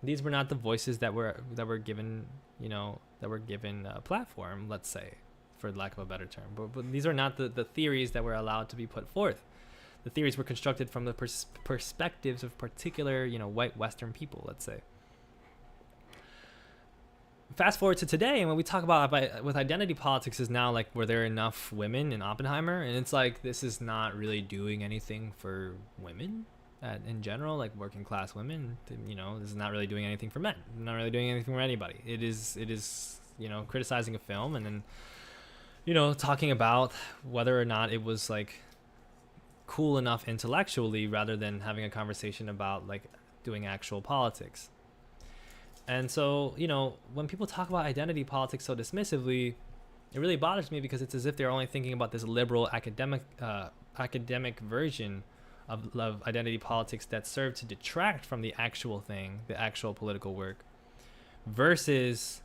these were not the voices that were given, you know, that were given a platform, let's say, for lack of a better term. But these are not the theories that were allowed to be put forth. The theories were constructed from the perspectives of particular, you know, white Western people, let's say. Fast forward to today, and when we talk about with identity politics is now like, were there enough women in Oppenheimer? And it's like, this is not really doing anything for women in general, like working class women. You know, this is not really doing anything for men. Not really doing anything for anybody. It is, you know, criticizing a film and then, you know, talking about whether or not it was like cool enough intellectually rather than having a conversation about like doing actual politics. And so, you know, when people talk about identity politics so dismissively, it really bothers me because it's as if they're only thinking about this liberal academic version of identity politics that serve to detract from the actual thing, the actual political work, versus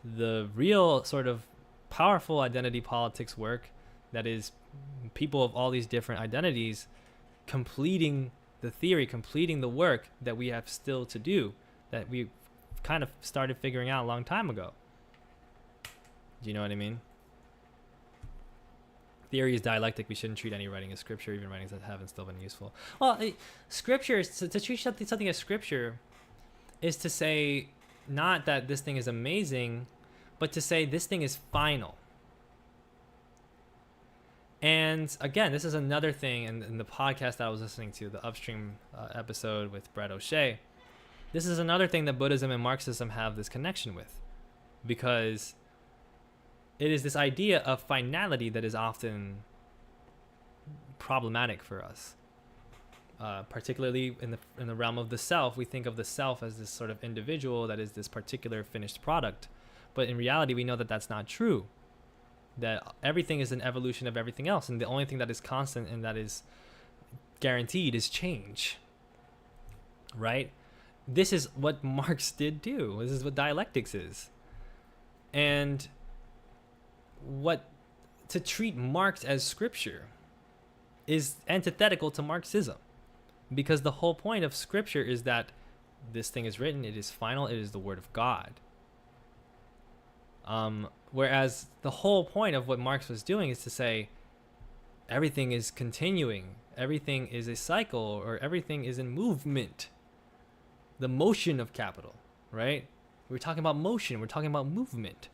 the real sort of powerful identity politics work, that is people of all these different identities completing the theory, completing the work that we have still to do, that we kind of started figuring out a long time ago. Do you know what I mean? Theory is dialectic. We shouldn't treat any writing as scripture, even writings that haven't still been useful. Well, scripture, to treat something as scripture is to say not that this thing is amazing, but to say this thing is final. And again, this is another thing in the podcast that I was listening to, the Upstream episode with Brett O'Shea. This is another thing that Buddhism and Marxism have this connection with, because it is this idea of finality that is often problematic for us. Particularly in the realm of the self, we think of the self as this sort of individual that is this particular finished product. But in reality, we know that that's not true. That everything is an evolution of everything else, and the only thing that is constant and that is guaranteed is change. Right? This is what Marx did do. This is what dialectics is. And to treat Marx as scripture is antithetical to Marxism, because the whole point of scripture is that this thing is written, it is final, it is the word of God. Whereas the whole point of what Marx was doing is to say everything is continuing, everything is a cycle, or everything is in movement. The motion of capital, right? We're talking about motion, we're talking about movement.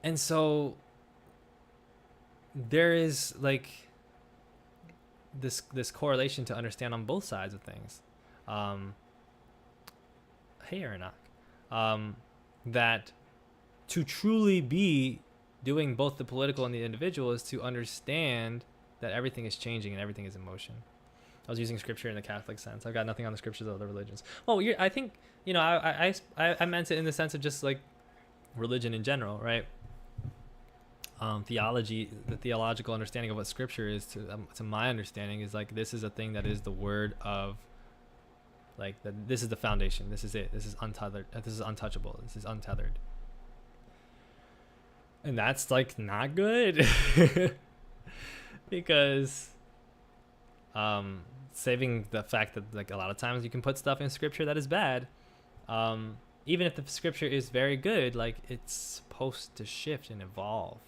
And so there is like this correlation to understand on both sides of things. Hey, Aronak. That to truly be doing both the political and the individual is to understand that everything is changing and everything is in motion. I was using scripture in the Catholic sense. I've got nothing on the scriptures of other religions. Well, I think, I meant it in the sense of just like religion in general, right? Theology, the theological understanding of what scripture is, to my understanding, is like this is a thing that is the word of, like, this is the foundation. This is it. This is untethered. This is untouchable. This is untethered. And that's like not good because saving the fact that like a lot of times you can put stuff in scripture that is bad, even if the scripture is very good, like it's supposed to shift and evolve.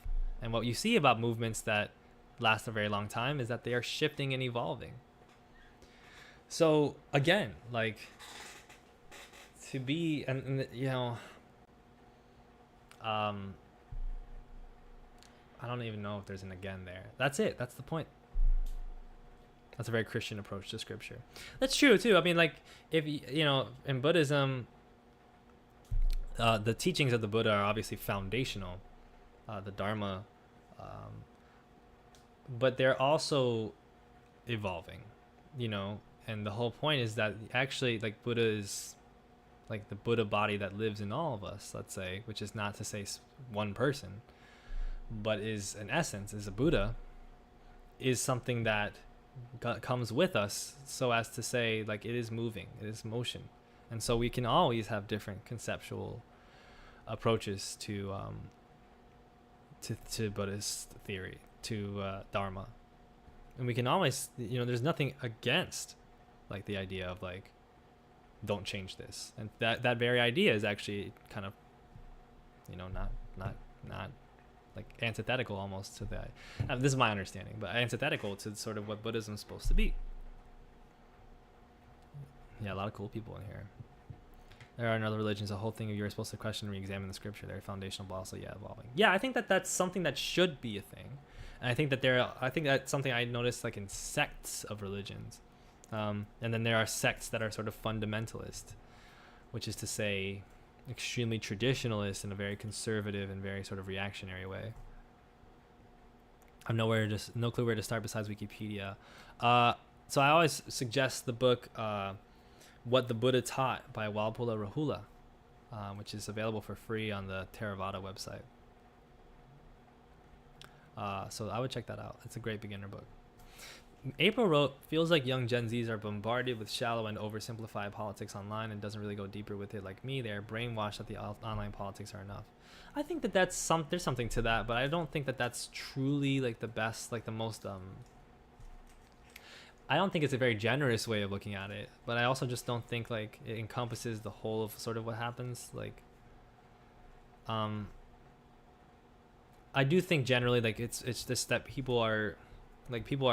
And what you see about movements that last a very long time is that they are shifting and evolving. So again, like to be, and I don't even know if there's an again there. That's it. That's the point. That's a very Christian approach to scripture. That's true too. I mean, like if in Buddhism, the teachings of the Buddha are obviously foundational, the Dharma, but they're also evolving, and the whole point is that actually like Buddha is like the Buddha body that lives in all of us, let's say, which is not to say one person, but is an essence, is a Buddha, is something that comes with us, so as to say like it is moving, it is motion. And so we can always have different conceptual approaches to Buddhist theory, to Dharma, and we can always, there's nothing against like the idea of like don't change this, and that very idea is actually kind of not like antithetical almost to that. This is my understanding, but antithetical to sort of what Buddhism is supposed to be. Yeah, a lot of cool people in here. There are in other religions a whole thing of you're supposed to question and re-examine the scripture. They're foundational, but also evolving. Yeah, I think that that's something that should be a thing, and I think that's something I noticed like in sects of religions, and then there are sects that are sort of fundamentalist, which is to say extremely traditionalist in a very conservative and very sort of reactionary way. I have no clue where to start besides Wikipedia. So I always suggest the book What the Buddha Taught by Walpola Rahula, which is available for free on the Theravada website. So I would check that out. It's a great beginner book. April wrote, feels like young Gen Zs are bombarded with shallow and oversimplified politics online and doesn't really go deeper with it like me. They're brainwashed that the online politics are enough. I think that there's something to that, but I don't think that that's truly like the best, like the most, I don't think it's a very generous way of looking at it, but I also just don't think like it encompasses the whole of sort of what happens. Like, I do think generally like it's just that people are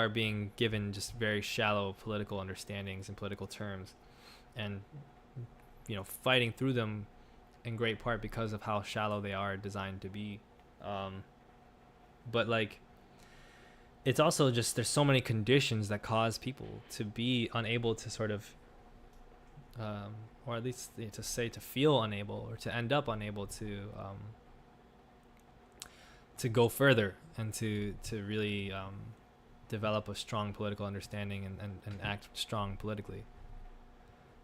being given just very shallow political understandings and political terms, and fighting through them in great part because of how shallow they are designed to be. But like, it's also just there's so many conditions that cause people to be unable to sort of or at least to feel unable or to end up unable to go further and to really develop a strong political understanding and act strong politically.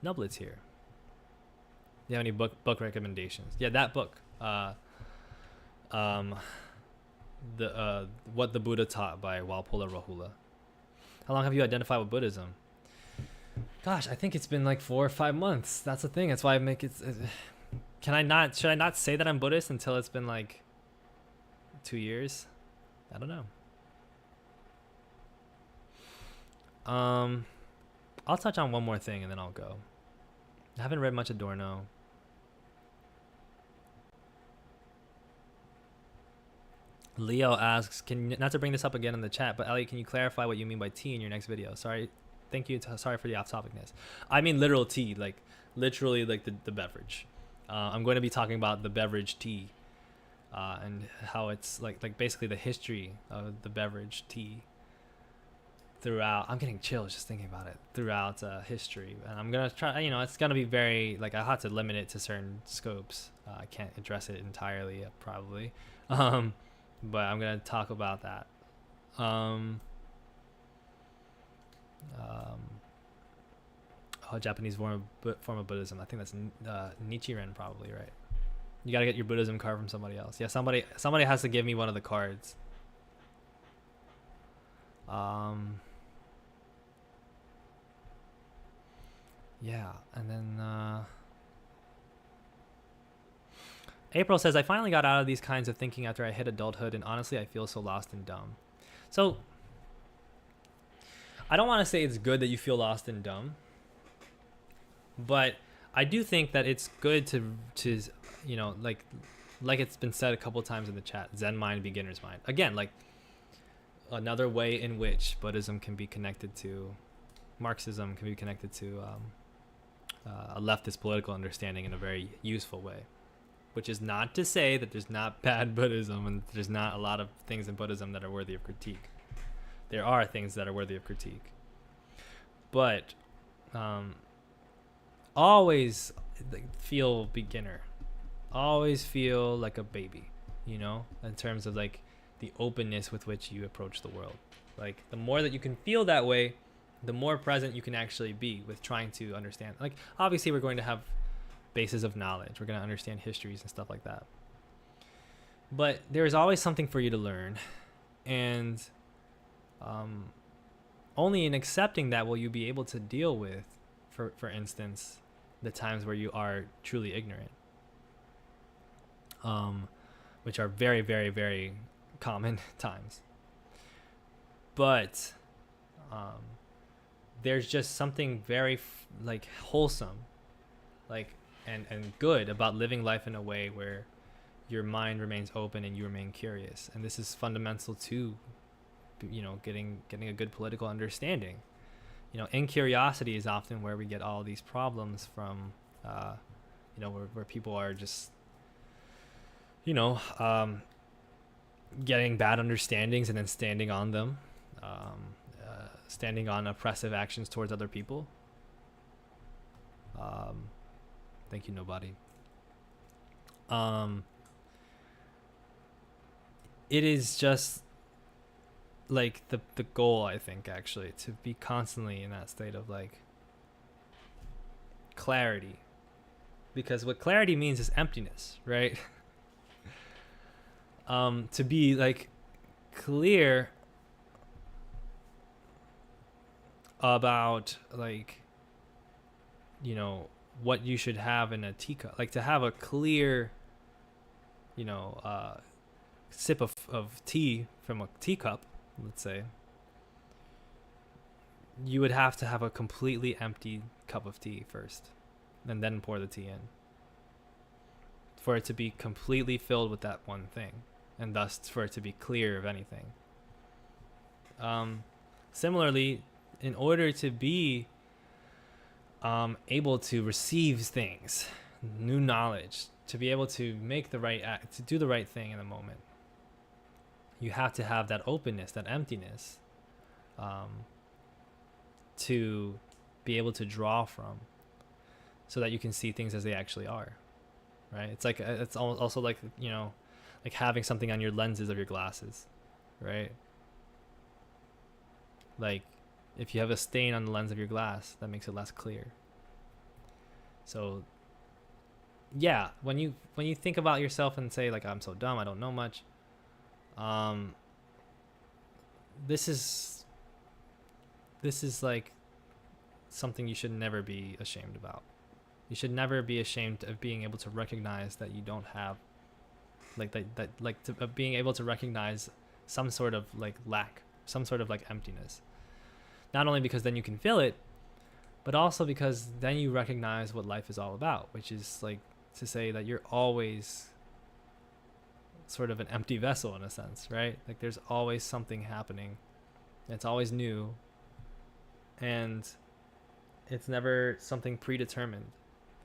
Nublet's here. Do you have any book recommendations? Yeah, that book. The What the Buddha Taught by Walpola Rahula. How long have you identified with Buddhism? Gosh, I think it's been like 4 or 5 months. That's the thing. That's why I make it. Should I not say that I'm Buddhist until it's been like 2 years? I don't know. I'll touch on one more thing and then I'll go. I haven't read much Adorno. Leo asks, not to bring this up again in the chat, but Elliot, can you clarify what you mean by tea in your next video? Sorry, thank you. Sorry for the off-topicness. I mean literal tea, like literally like the beverage. I'm going to be talking about the beverage tea, and how it's like basically the history of the beverage tea throughout. I'm getting chills just thinking about it, throughout history. And I'm gonna try, it's gonna be very like, I have to limit it to certain scopes. I can't address it entirely probably, but I'm gonna talk about that. Japanese form of Buddhism. I think that's Nichiren probably, right? You gotta get your Buddhism card from somebody else. Yeah, somebody has to give me one of the cards. Yeah, and then April says, I finally got out of these kinds of thinking after I hit adulthood, and honestly I feel so lost and dumb. So I don't want to say it's good that you feel lost and dumb, but I do think that it's good to like it's been said a couple times in the chat, Zen mind, beginner's mind. Again, like another way in which Buddhism can be connected to Marxism, can be connected to a leftist political understanding in a very useful way. Which is not to say that there's not bad Buddhism and there's not a lot of things in Buddhism that are worthy of critique. There are things that are worthy of critique. But always feel beginner. Always feel like a baby, in terms of like the openness with which you approach the world. Like the more that you can feel that way, the more present you can actually be with trying to understand. Like obviously we're going to have bases of knowledge. We're going to understand histories and stuff like that. But there's always something for you to learn. And only in accepting that will you be able to deal with, for instance, the times where you are truly ignorant. Which are very, very, very common times. But there's just something very wholesome, and good about living life in a way where your mind remains open and you remain curious. And this is fundamental to, getting a good political understanding. Incuriosity is often where we get all these problems from, where people are just, getting bad understandings and then standing on them, standing on oppressive actions towards other people. Thank you, nobody. It is just like the goal, I think, actually, to be constantly in that state of like clarity, because what clarity means is emptiness, right? To be like clear about like, you know, what you should have in a teacup, like to have a clear, you know, sip of tea from a teacup, let's say, you would have to have a completely empty cup of tea first and then pour the tea in for it to be completely filled with that one thing, and thus for it to be clear of anything. Similarly, in order to be able to receive things, new knowledge, to be able to make the right act, to do the right thing in the moment, you have to have that openness, that emptiness, to be able to draw from, so that you can see things as they actually are, right? It's like, it's also like, you know, like having something on your lenses of your glasses, right? Like if you have a stain on the lens of your glass, that makes it less clear. So yeah, when you think about yourself and say like, I'm so dumb, I don't know much, this is like something you should never be ashamed about. You should never be ashamed of being able to recognize that you don't have being able to recognize some sort of like lack, some sort of like emptiness. Not only because then you can feel it, but also because then you recognize what life is all about, which is like to say that you're always sort of an empty vessel in a sense, right? Like there's always something happening. It's always new. And it's never something predetermined.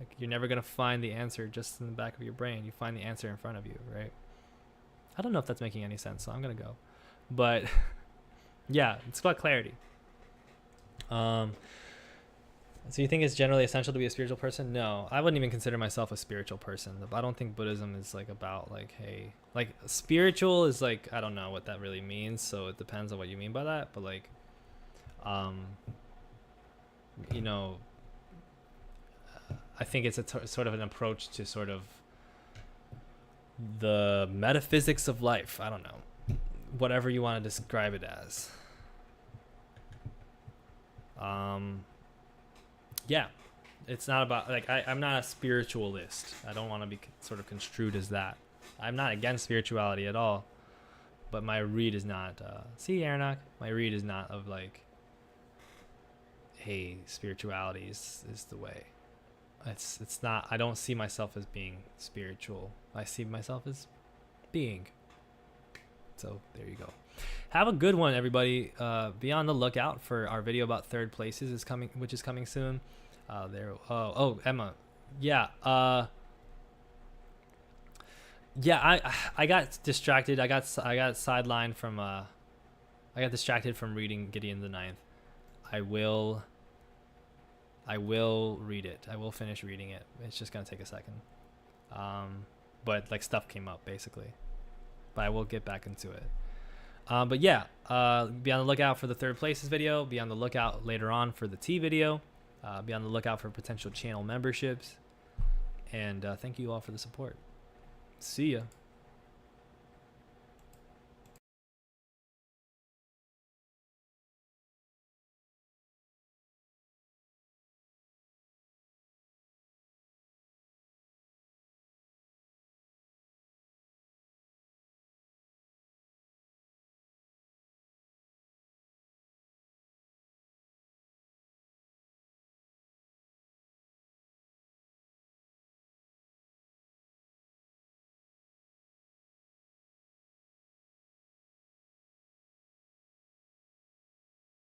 Like you're never going to find the answer just in the back of your brain. You find the answer in front of you, right? I don't know if that's making any sense, so I'm going to go. But yeah, it's about clarity. So you think it's generally essential to be a spiritual person? No, I wouldn't even consider myself a spiritual person. I don't think Buddhism is like about like, hey, like spiritual is like, I don't know what that really means. So it depends on what you mean by that. But like, you know, I think it's a sort of an approach to sort of the metaphysics of life. I don't know, whatever you want to describe it as. Yeah, it's not about like, I'm not a spiritualist. I don't want to be sort of construed as that. I'm not against spirituality at all, but my read is not, see Aronach, my read is not of like, hey, spirituality is the way. It's not, I don't see myself as being spiritual. I see myself as being. So there you go. Have a good one, everybody. Be on the lookout for our video about third places which is coming soon. Emma. Yeah. I got distracted. I got sidelined from I got distracted from reading Gideon the Ninth. I will read it. I will finish reading it. It's just gonna take a second. But like stuff came up basically. But I will get back into it. But yeah, be on the lookout for the third places video. Be on the lookout later on for the T video. Be on the lookout for potential channel memberships. And thank you all for the support. See ya.